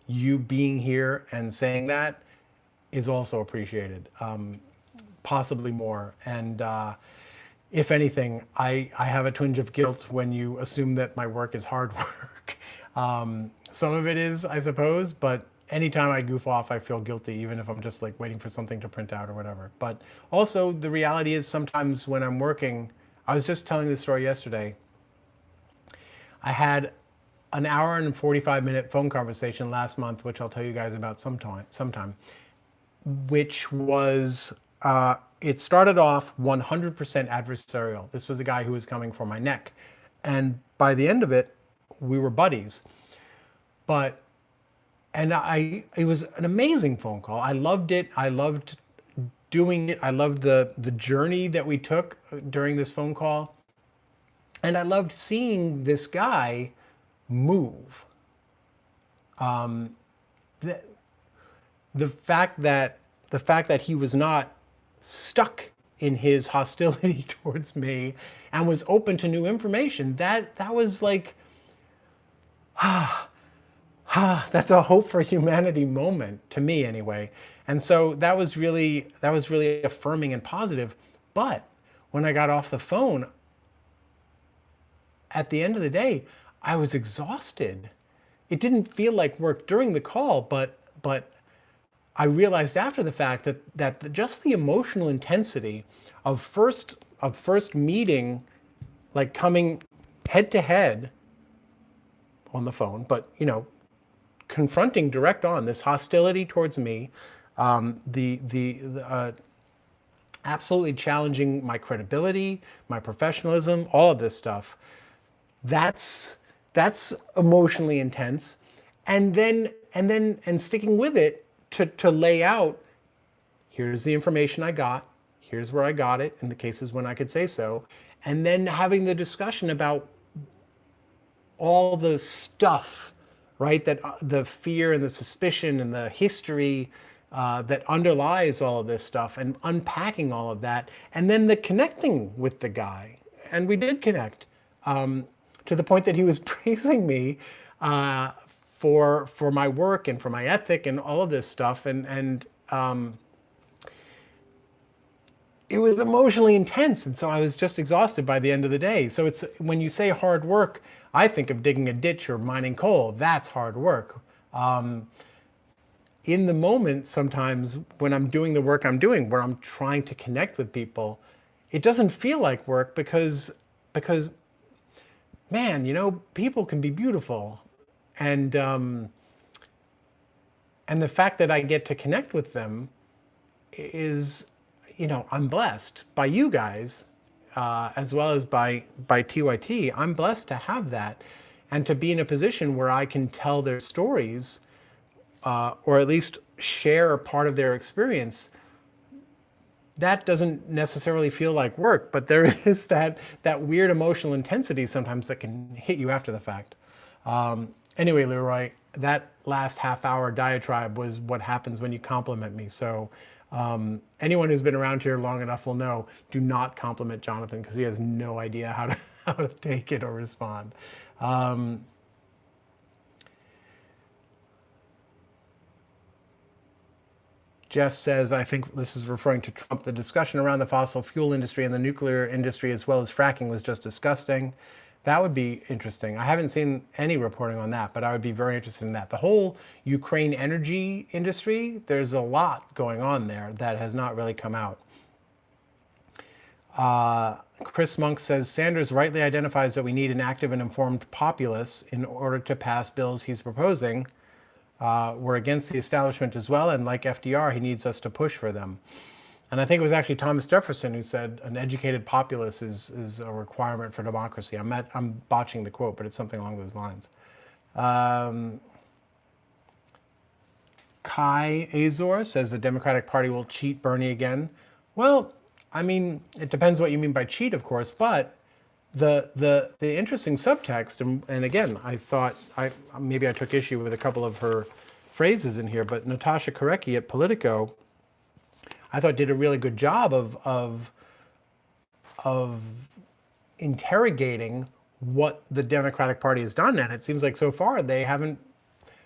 you being here and saying that is also appreciated, possibly more. And if anything, I have a twinge of guilt when you assume that my work is hard work. Some of it is, I suppose, but anytime I goof off, I feel guilty, even if I'm just like waiting for something to print out or whatever. But also, the reality is sometimes when I'm working, I was just telling this story yesterday. I had an hour and 45-minute phone conversation last month, which I'll tell you guys about sometime, which was, it started off 100% adversarial. This was a guy who was coming for my neck. And by the end of it, we were buddies. It was an amazing phone call. I loved it. I loved doing it. I loved the journey that we took during this phone call. And I loved seeing this guy move. The fact that he was not stuck in his hostility towards me and was open to new information, that was like, that's a hope for humanity moment to me anyway. And so that was really affirming and positive. But when I got off the phone, at the end of the day, I was exhausted. It didn't feel like work during the call, but I realized after the fact that just the emotional intensity of first meeting, like coming head to head on the phone, but confronting direct on this hostility towards me, the absolutely challenging my credibility, my professionalism, all of this stuff. That's emotionally intense, and sticking with it to lay out, here's the information I got, here's where I got it in the cases when I could say so, and then having the discussion about all the stuff, right, that the fear and the suspicion and the history that underlies all of this stuff, and unpacking all of that, and then the connecting with the guy. And we did connect, to the point that he was praising me for my work and for my ethic and all of this stuff, and it was emotionally intense, and so I was just exhausted by the end of the day. So it's, when you say hard work, I think of digging a ditch or mining coal. That's hard work. In the moment, sometimes when I'm doing the work I'm doing, where I'm trying to connect with people, it doesn't feel like work because man, people can be beautiful, and the fact that I get to connect with them is, I'm blessed by you guys, as well as by TYT. I'm blessed to have that, and to be in a position where I can tell their stories, or at least share a part of their experience. That doesn't necessarily feel like work, but there is that weird emotional intensity sometimes that can hit you after the fact. Anyway, Leroy, that last half-hour diatribe was what happens when you compliment me. So anyone who's been around here long enough will know, do not compliment Jonathan, because he has no idea how to take it or respond. Jeff says, I think this is referring to Trump, the discussion around the fossil fuel industry and the nuclear industry as well as fracking was just disgusting. That would be interesting. I haven't seen any reporting on that, but I would be very interested in that. The whole Ukraine energy industry, there's a lot going on there that has not really come out. Chris Monk says, Sanders rightly identifies that we need an active and informed populace in order to pass bills he's proposing. We're against the establishment as well, and like FDR, he needs us to push for them. And I think it was actually Thomas Jefferson who said an educated populace is a requirement for democracy. I'm botching the quote, but it's something along those lines. Kai Azor says the Democratic Party will cheat Bernie again. Well, I mean, it depends what you mean by cheat, of course, but the interesting subtext, and again, I thought maybe I took issue with a couple of her phrases in here, but Natasha Korecki at Politico, I thought did a really good job of interrogating what the Democratic Party has done. And it seems like so far they haven't,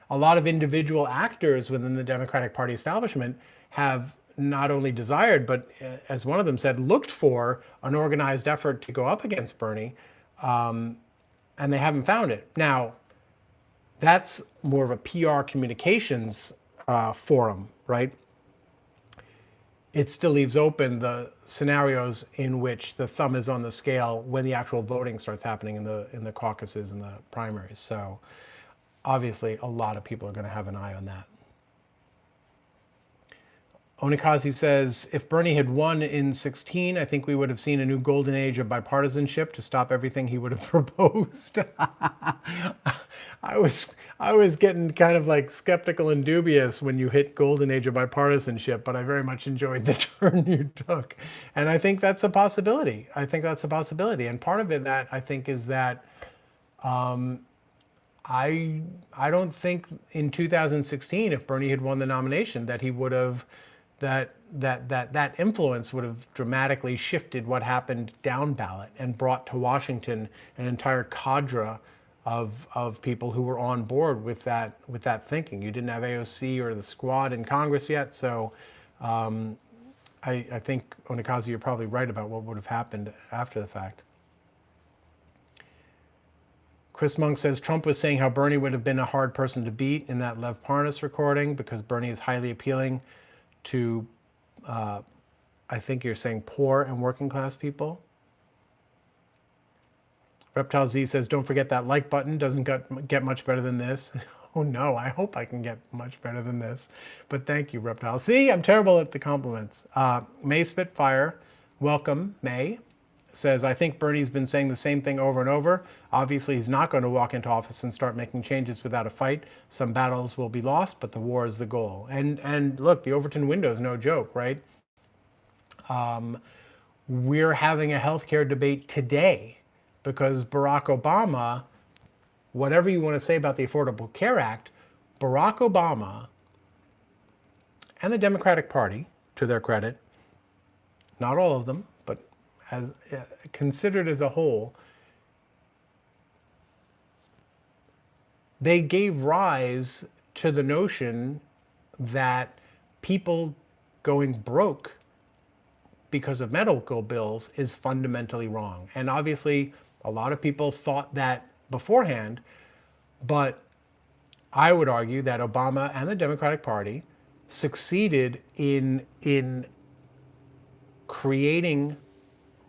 a lot of individual actors within the Democratic Party establishment have not only desired, but as one of them said, looked for an organized effort to go up against Bernie, and they haven't found it. Now, that's more of a PR communications forum, right? It still leaves open the scenarios in which the thumb is on the scale when the actual voting starts happening in the caucuses and the primaries. So obviously a lot of people are going to have an eye on that. Onikazi says, if Bernie had won in 16, I think we would have seen a new golden age of bipartisanship to stop everything he would have proposed. I was getting kind of like skeptical and dubious when you hit golden age of bipartisanship, but I very much enjoyed the turn you took. And I think that's a possibility. I think that's a possibility. And part of it that I think is that I don't think in 2016, if Bernie had won the nomination, that he would have that influence would have dramatically shifted what happened down ballot and brought to Washington an entire cadre of people who were on board with that thinking. You didn't have AOC or the squad in Congress yet, so I think, Onikazi, you're probably right about what would have happened after the fact. Chris Monk says Trump was saying how Bernie would have been a hard person to beat in that Lev Parnas recording because Bernie is highly appealing to, I think you're saying poor and working class people. Reptile Z says, don't forget that like button doesn't get much better than this. Oh no, I hope I can get much better than this. But thank you, Reptile. See, I'm terrible at the compliments. May Spitfire, welcome, May, says, I think Bernie's been saying the same thing over and over. Obviously, he's not going to walk into office and start making changes without a fight. Some battles will be lost, but the war is the goal. And look, the Overton window is no joke, right? We're having a healthcare debate today because Barack Obama, whatever you want to say about the Affordable Care Act, Barack Obama and the Democratic Party, to their credit, not all of them, but as considered as a whole, they gave rise to the notion that people going broke because of medical bills is fundamentally wrong. And obviously, a lot of people thought that beforehand, but I would argue that Obama and the Democratic Party succeeded in creating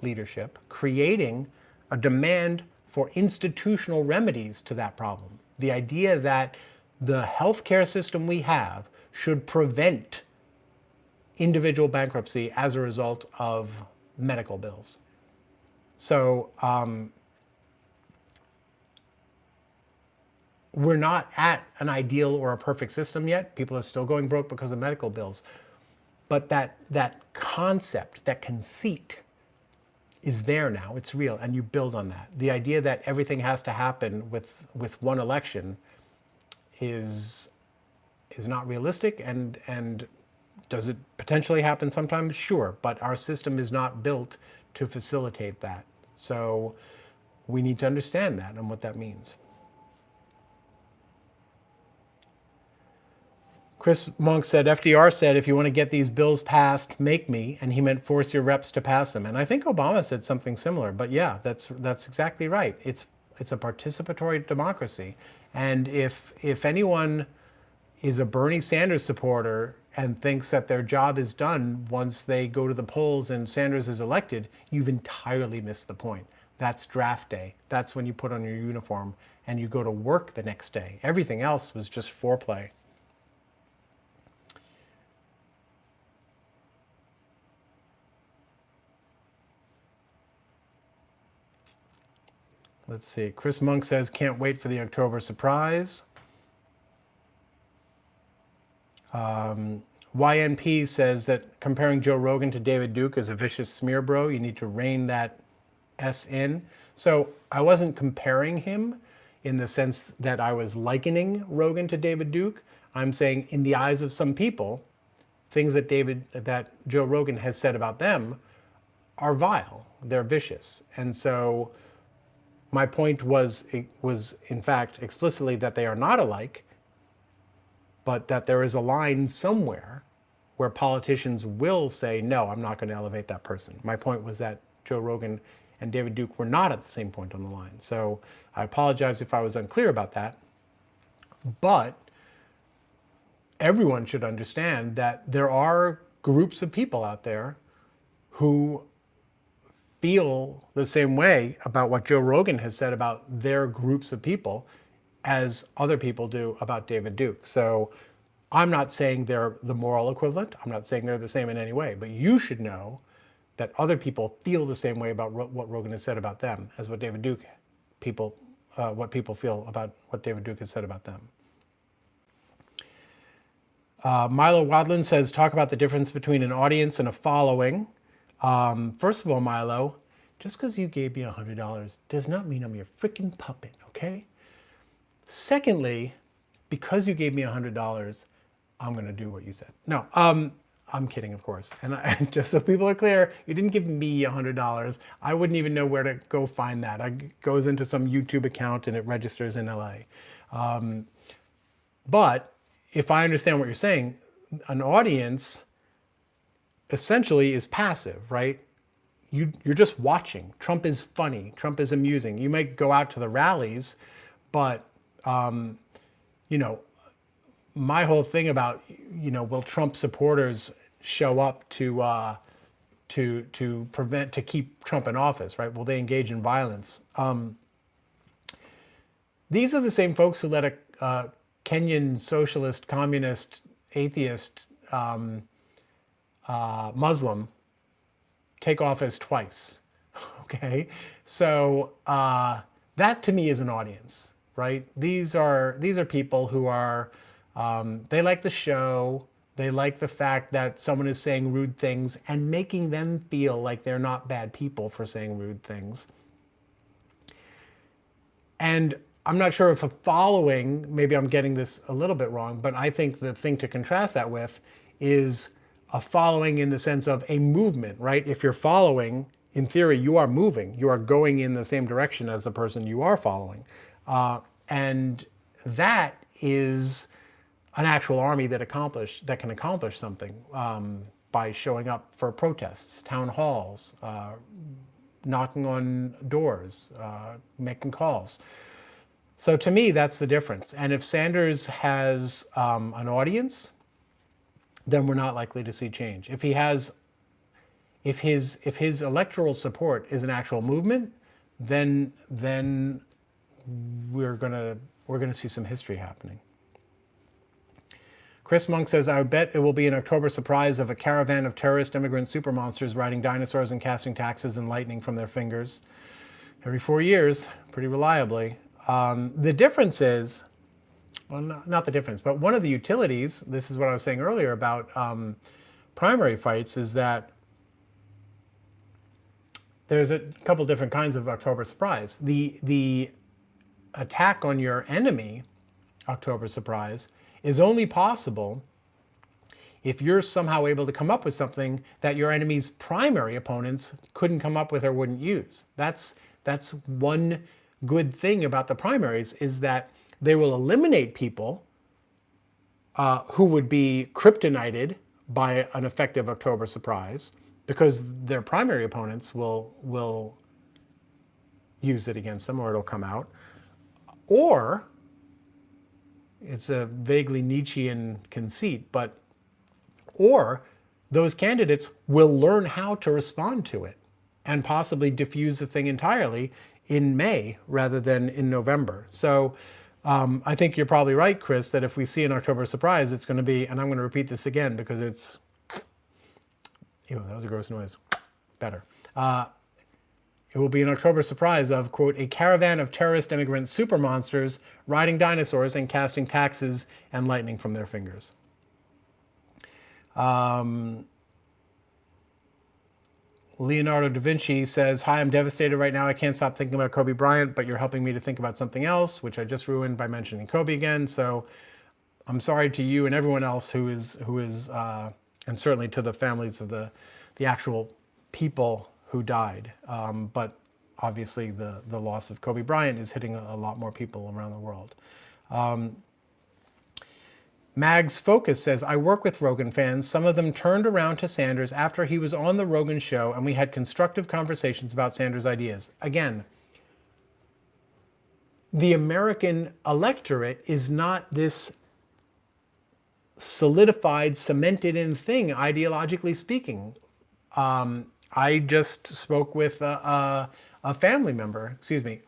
leadership, creating a demand for institutional remedies to that problem. The idea that the healthcare system we have should prevent individual bankruptcy as a result of medical bills. So we're not at an ideal or a perfect system yet. People are still going broke because of medical bills. But that concept, that conceit is there now. It's real, and you build on that. The idea that everything has to happen with one election is not realistic, and does it potentially happen sometimes? Sure, but our system is not built to facilitate that. So we need to understand that and what that means. Chris Monk said, FDR said, if you want to get these bills passed, make me, and he meant force your reps to pass them. And I think Obama said something similar, but yeah, that's exactly right. It's a participatory democracy. And if anyone is a Bernie Sanders supporter and thinks that their job is done once they go to the polls and Sanders is elected, you've entirely missed the point. That's draft day. That's when you put on your uniform and you go to work the next day. Everything else was just foreplay. Let's see. Chris Monk says, can't wait for the October surprise. YNP says that comparing Joe Rogan to David Duke is a vicious smear, bro. You need to rein that S in. So I wasn't comparing him in the sense that I was likening Rogan to David Duke. I'm saying in the eyes of some people, things that Joe Rogan has said about them are vile. They're vicious. And so my point was in fact explicitly that they are not alike, but that there is a line somewhere where politicians will say, no, I'm not going to elevate that person. My point was that Joe Rogan and David Duke were not at the same point on the line. So I apologize if I was unclear about that. But everyone should understand that there are groups of people out there who feel the same way about what Joe Rogan has said about their groups of people as other people do about David Duke. So I'm not saying they're the moral equivalent. I'm not saying they're the same in any way, but you should know that other people feel the same way about what Rogan has said about them as what people feel about what David Duke has said about them. Milo Wadlin says, talk about the difference between an audience and a following. First of all, Milo, just because you gave me $100 does not mean I'm your freaking puppet, okay? Secondly, because you gave me $100, I'm going to do what you said. No, I'm kidding, of course. And just so people are clear, you didn't give me $100. I wouldn't even know where to go find that. It goes into some YouTube account and it registers in LA. But if I understand what you're saying, an audience essentially is passive, right? You're just watching. Trump is funny. Trump is amusing. You might go out to the rallies, but my whole thing about, will Trump supporters show up to keep Trump in office, right? Will they engage in violence? These are the same folks who let a Kenyan socialist, communist, atheist, Muslim take office twice. Okay, so that to me is an audience, right? These are people who are they like the show. They like the fact that someone is saying rude things and making them feel like they're not bad people for saying rude things. And I'm not sure if a following, maybe I'm getting this a little bit wrong, but I think the thing to contrast that with is a following in the sense of a movement, right? If you're following, in theory, you are moving. You are going in the same direction as the person you are following. And that is an actual army that can accomplish something by showing up for protests, town halls, knocking on doors, making calls. So to me, that's the difference. And if Sanders has an audience, then we're not likely to see change. If his electoral support is an actual movement, then we're gonna see some history happening. Chris Monk says, I bet it will be an October surprise of a caravan of terrorist immigrant super monsters riding dinosaurs and casting taxes and lightning from their fingers every 4 years, pretty reliably. The difference is, well, not the difference, but one of the utilities, this is what I was saying earlier about primary fights, is that there's a couple different kinds of October surprise. The attack on your enemy, October surprise, is only possible if you're somehow able to come up with something that your enemy's primary opponents couldn't come up with or wouldn't use. That's one good thing about the primaries, is that they will eliminate people who would be kryptonited by an effective October surprise, because their primary opponents will use it against them, or it'll come out. Or, it's a vaguely Nietzschean conceit, or those candidates will learn how to respond to it and possibly diffuse the thing entirely in May rather than in November. So I think you're probably right, Chris, that if we see an October surprise, it's going to be, and I'm going to repeat this again because it's, ew, that was a gross noise, better. It will be an October surprise of, quote, a caravan of terrorist immigrant super monsters riding dinosaurs and casting taxes and lightning from their fingers. Leonardo da Vinci says, hi, I'm devastated right now. I can't stop thinking about Kobe Bryant, but you're helping me to think about something else, which I just ruined by mentioning Kobe again. So I'm sorry to you and everyone else who is and certainly to the families of the actual people who died. But obviously the loss of Kobe Bryant is hitting a lot more people around the world. Mag's Focus says, I work with Rogan fans. Some of them turned around to Sanders after he was on the Rogan show, and we had constructive conversations about Sanders' ideas. Again, the American electorate is not this solidified, cemented in thing, ideologically speaking. I just spoke with a family member,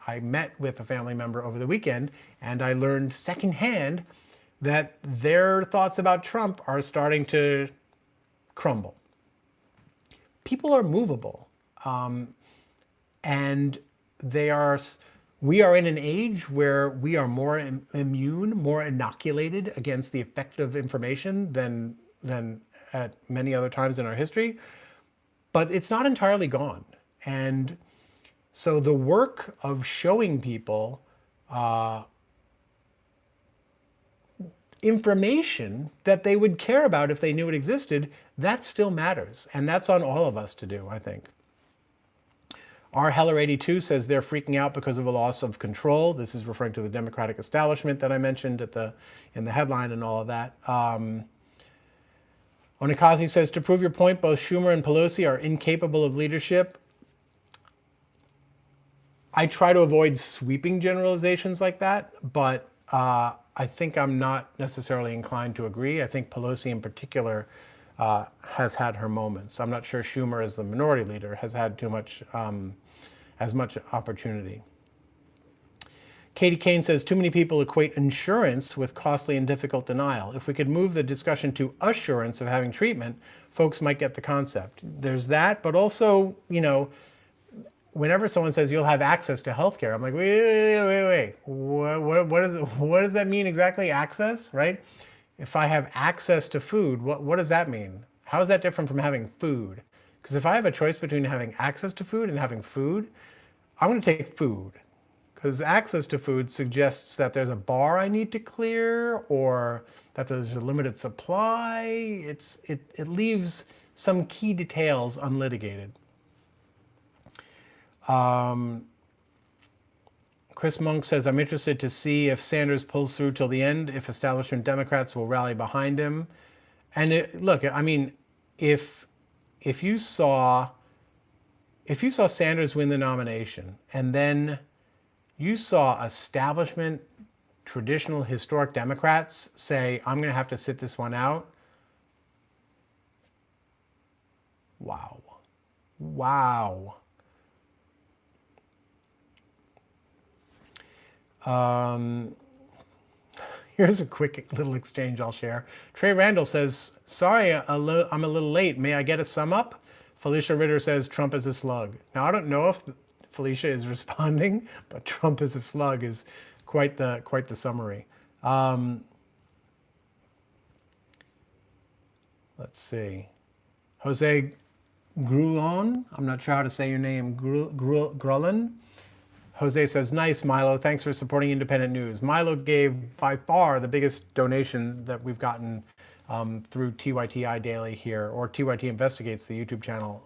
I met with a family member over the weekend, and I learned secondhand that their thoughts about Trump are starting to crumble. People are movable, and we are in an age where we are more immune, more inoculated against the effect of information than at many other times in our history, but it's not entirely gone. And so the work of showing people information that they would care about if they knew it existed, that still matters. And that's on all of us to do, I think. R. Heller82 says they're freaking out because of a loss of control. This is referring to the Democratic establishment that I mentioned in the headline and all of that. Onikazi says, to prove your point, both Schumer and Pelosi are incapable of leadership. I try to avoid sweeping generalizations like that, but I think I'm not necessarily inclined to agree. I think Pelosi in particular has had her moments. I'm not sure Schumer as the minority leader has had as much opportunity. Katie Kane says, too many people equate insurance with costly and difficult denial. If we could move the discussion to assurance of having treatment, folks might get the concept. There's that, but also, whenever someone says you'll have access to healthcare, I'm like, wait. What does that mean exactly? Access, right? If I have access to food, what does that mean? How is that different from having food? Because if I have a choice between having access to food and having food, I'm going to take food. Because access to food suggests that there's a bar I need to clear, or that there's a limited supply. It leaves some key details unlitigated. Chris Monk says, I'm interested to see if Sanders pulls through till the end, if establishment Democrats will rally behind him. And look, I mean, if you saw Sanders win the nomination, and then you saw establishment, traditional, historic Democrats say, I'm going to have to sit this one out. Wow. Here's a quick little exchange I'll share. Trey Randall says, sorry, I'm a little late. May I get a sum up? Felicia Ritter says, Trump is a slug. Now, I don't know if Felicia is responding, but Trump is a slug is quite the summary. Let's see. Jose Grulon, I'm not sure how to say your name, Grulon. Jose says, nice, Milo. Thanks for supporting independent news. Milo gave by far the biggest donation that we've gotten through TYTI Daily here, or TYT Investigates, the YouTube channel,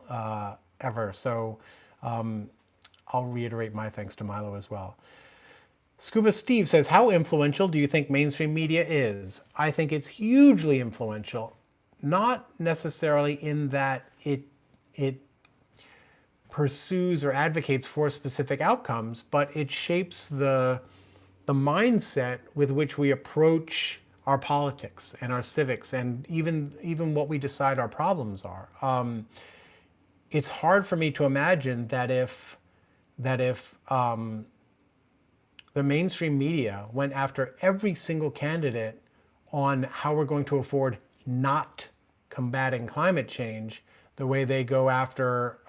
ever. So I'll reiterate my thanks to Milo as well. Scuba Steve says, how influential do you think mainstream media is? I think it's hugely influential, not necessarily in that it pursues or advocates for specific outcomes, but it shapes the mindset with which we approach our politics and our civics, and even what we decide our problems are. It's hard for me to imagine that if the mainstream media went after every single candidate on how we're going to afford not combating climate change the way they go after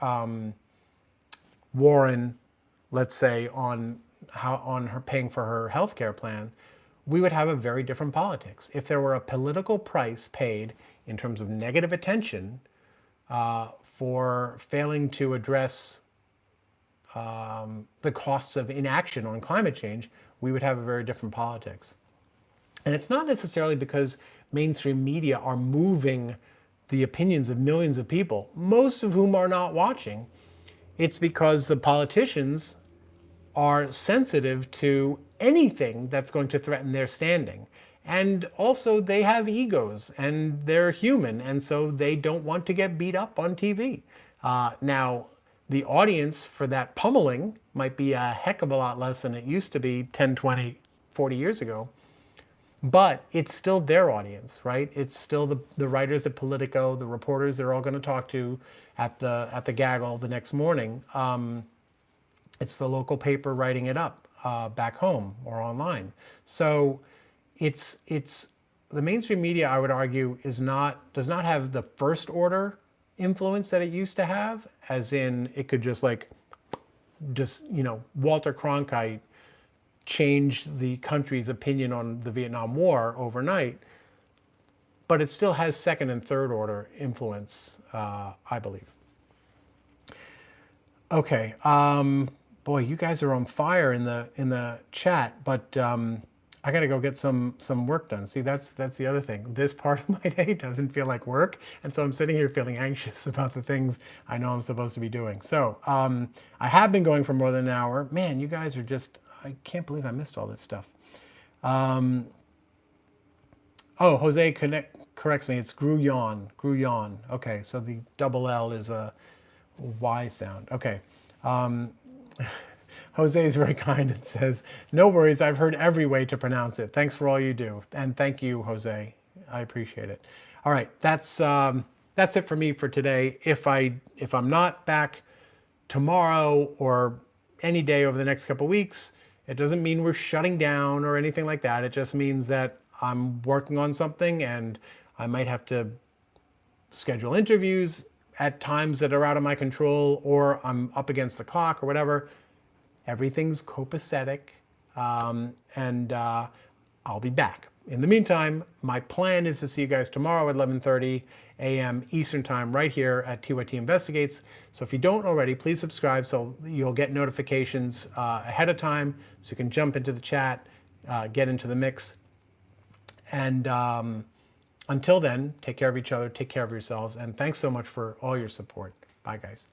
Warren, let's say, on her paying for her health care plan, we would have a very different politics. If there were a political price paid in terms of negative attention for failing to address the costs of inaction on climate change, we would have a very different politics. And it's not necessarily because mainstream media are moving the opinions of millions of people, most of whom are not watching, it's because the politicians are sensitive to anything that's going to threaten their standing. And also, they have egos and they're human, and so they don't want to get beat up on TV. Now, the audience for that pummeling might be a heck of a lot less than it used to be 10, 20, 40 years ago. But it's still their audience, right? It's still the writers at Politico, the reporters they're all going to talk to at the gaggle the next morning. It's the local paper writing it up back home or online. So it's the mainstream media, I would argue, does not have the first order influence that it used to have, as in it could just Walter Cronkite changed the country's opinion on the Vietnam War overnight, but it still has second and third order influence, I believe. Okay, boy, you guys are on fire in the chat, but I got to go get some work done. See, that's the other thing. This part of my day doesn't feel like work, and so I'm sitting here feeling anxious about the things I know I'm supposed to be doing. So I have been going for more than an hour. Man, you guys are just, I can't believe I missed all this stuff. Oh, Jose corrects me. It's Gruyon. Okay, so the double L is a Y sound. Okay. Jose is very kind and says, no worries, I've heard every way to pronounce it. Thanks for all you do. And thank you, Jose. I appreciate it. All right, that's it for me for today. If I'm not back tomorrow or any day over the next couple weeks, it doesn't mean we're shutting down or anything like that. It just means that I'm working on something and I might have to schedule interviews at times that are out of my control, or I'm up against the clock or whatever. Everything's copacetic, and I'll be back. In the meantime, my plan is to see you guys tomorrow at 11:30 a.m. Eastern Time right here at TYT Investigates. So if you don't already, please subscribe so you'll get notifications ahead of time so you can jump into the chat, get into the mix. And until then, take care of each other, take care of yourselves, and thanks so much for all your support. Bye, guys.